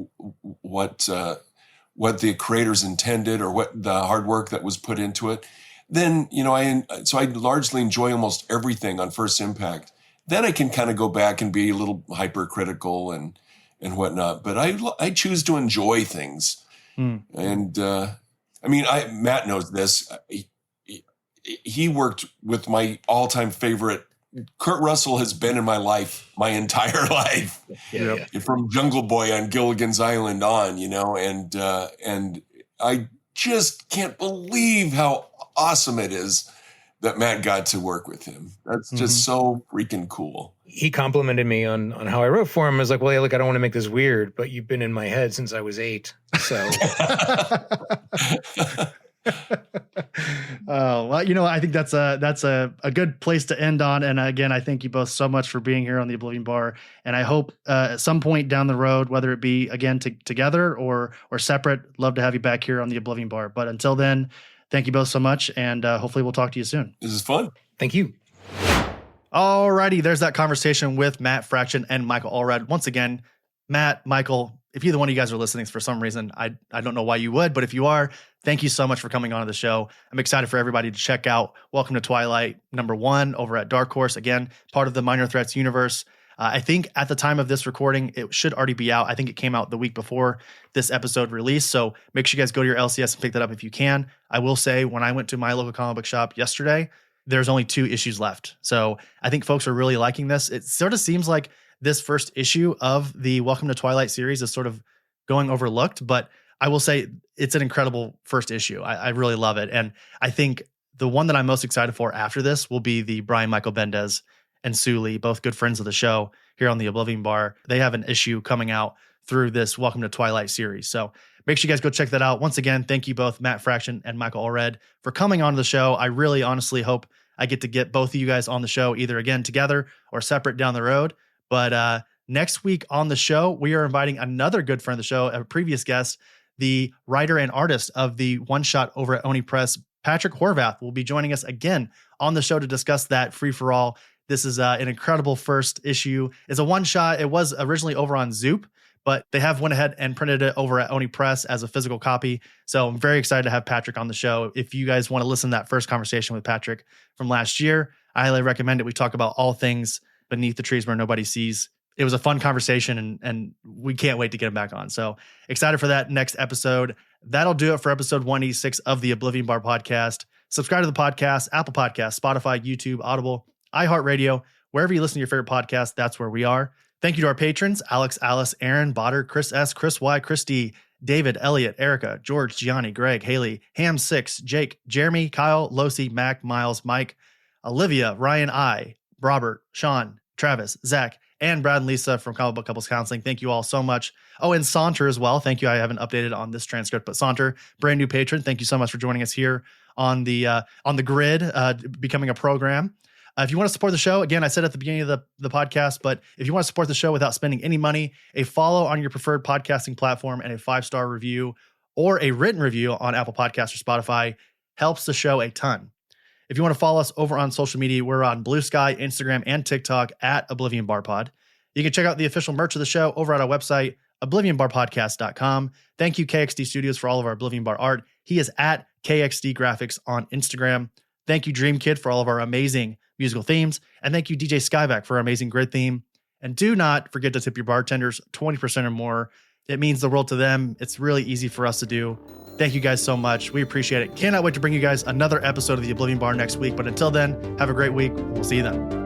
what the creators intended or what the hard work that was put into it. Then, you know, I largely enjoy almost everything on first impact. Then I can kind of go back and be a little hypercritical and whatnot. But I choose to enjoy things. And I mean, Matt knows this. He worked with my all-time favorite. Kurt Russell has been in my life my entire life. From Jungle Boy on Gilligan's Island on, you know, and I just can't believe how awesome it is that Matt got to work with him. That's just so freaking cool. He complimented me on how I wrote for him. I was like, well, look, I don't want to make this weird, but you've been in my head since I was 8. So. Well, you know, I think that's a good place to end on. And again, I thank you both so much for being here on the Oblivion Bar. And I hope at some point down the road, whether it be again together or separate, love to have you back here on the Oblivion Bar. But until then, thank you both so much. And hopefully we'll talk to you soon. This is fun. Thank you. Alrighty, there's that conversation with Matt Fraction and Michael Allred. Once again, Matt, Michael, if either one of you guys are listening for some reason, I don't know why you would, but if you are, thank you so much for coming on to the show. I'm excited for everybody to check out Welcome to Twilight #1 over at Dark Horse. Again, part of the Minor Threats universe. I think at the time of this recording, it should already be out. I think it came out the week before this episode released. So make sure you guys go to your LCS and pick that up if you can. I will say when I went to my local comic book shop yesterday, there's only 2 issues left. So I think folks are really liking this. It sort of seems like this first issue of the Welcome to Twilight series is sort of going overlooked, but I will say it's an incredible first issue. I really love it. And I think the one that I'm most excited for after this will be the Brian Michael Bendis and Sue Lee, both good friends of the show here on the Oblivion Bar. They have an issue coming out through this Welcome to Twilight series. So make sure you guys go check that out. Once again, thank you both, Matt Fraction and Michael Allred, for coming on the show. I really honestly hope I get to get both of you guys on the show, either again together or separate down the road. But next week on the show, we are inviting another good friend of the show, a previous guest, the writer and artist of the one shot over at Oni Press, Patrick Horvath, will be joining us again on the show to discuss that free for all. This is an incredible first issue. It's a one shot. It was originally over on Zoop, but they have went ahead and printed it over at Oni Press as a physical copy. So I'm very excited to have Patrick on the show. If you guys want to listen to that first conversation with Patrick from last year, I highly recommend it. We talk about all things beneath the trees where nobody sees. It was a fun conversation, and we can't wait to get him back on. So excited for that next episode. That'll do it for episode 186 of the Oblivion Bar podcast. Subscribe to the podcast, Apple Podcasts, Spotify, YouTube, Audible, iHeartRadio, wherever you listen to your favorite podcast, that's where we are. Thank you to our patrons, Alex, Alice, Aaron, Botter, Chris S., Chris Y., Christy, David, Elliot, Erica, George, Gianni, Greg, Haley, Ham6, Jake, Jeremy, Kyle, Losi, Mac, Miles, Mike, Olivia, Ryan I, Robert, Sean, Travis, Zach, and Brad and Lisa from Comic Book Couples Counseling. Thank you all so much. Oh, and Saunter as well. Thank you. I haven't updated on this transcript, but Saunter, brand new patron. Thank you so much for joining us here on the grid, becoming a program. If you want to support the show, again, I said at the beginning of the podcast, but if you want to support the show without spending any money, a follow on your preferred podcasting platform and a 5-star review or a written review on Apple Podcasts or Spotify helps the show a ton. If you want to follow us over on social media, we're on Blue Sky, Instagram, and TikTok at Oblivion Bar Pod. You can check out the official merch of the show over at our website, oblivionbarpodcast.com. Thank you, KXD Studios, for all of our Oblivion Bar art. He is at KXD Graphics on Instagram. Thank you, Dream Kid, for all of our amazing musical themes. And thank you, DJ Skyback, for our amazing grid theme. And do not forget to tip your bartenders 20% or more. It means the world to them. It's really easy for us to do. Thank you guys so much. We appreciate it. Cannot wait to bring you guys another episode of the Oblivion Bar next week. But until then, have a great week. We'll see you then.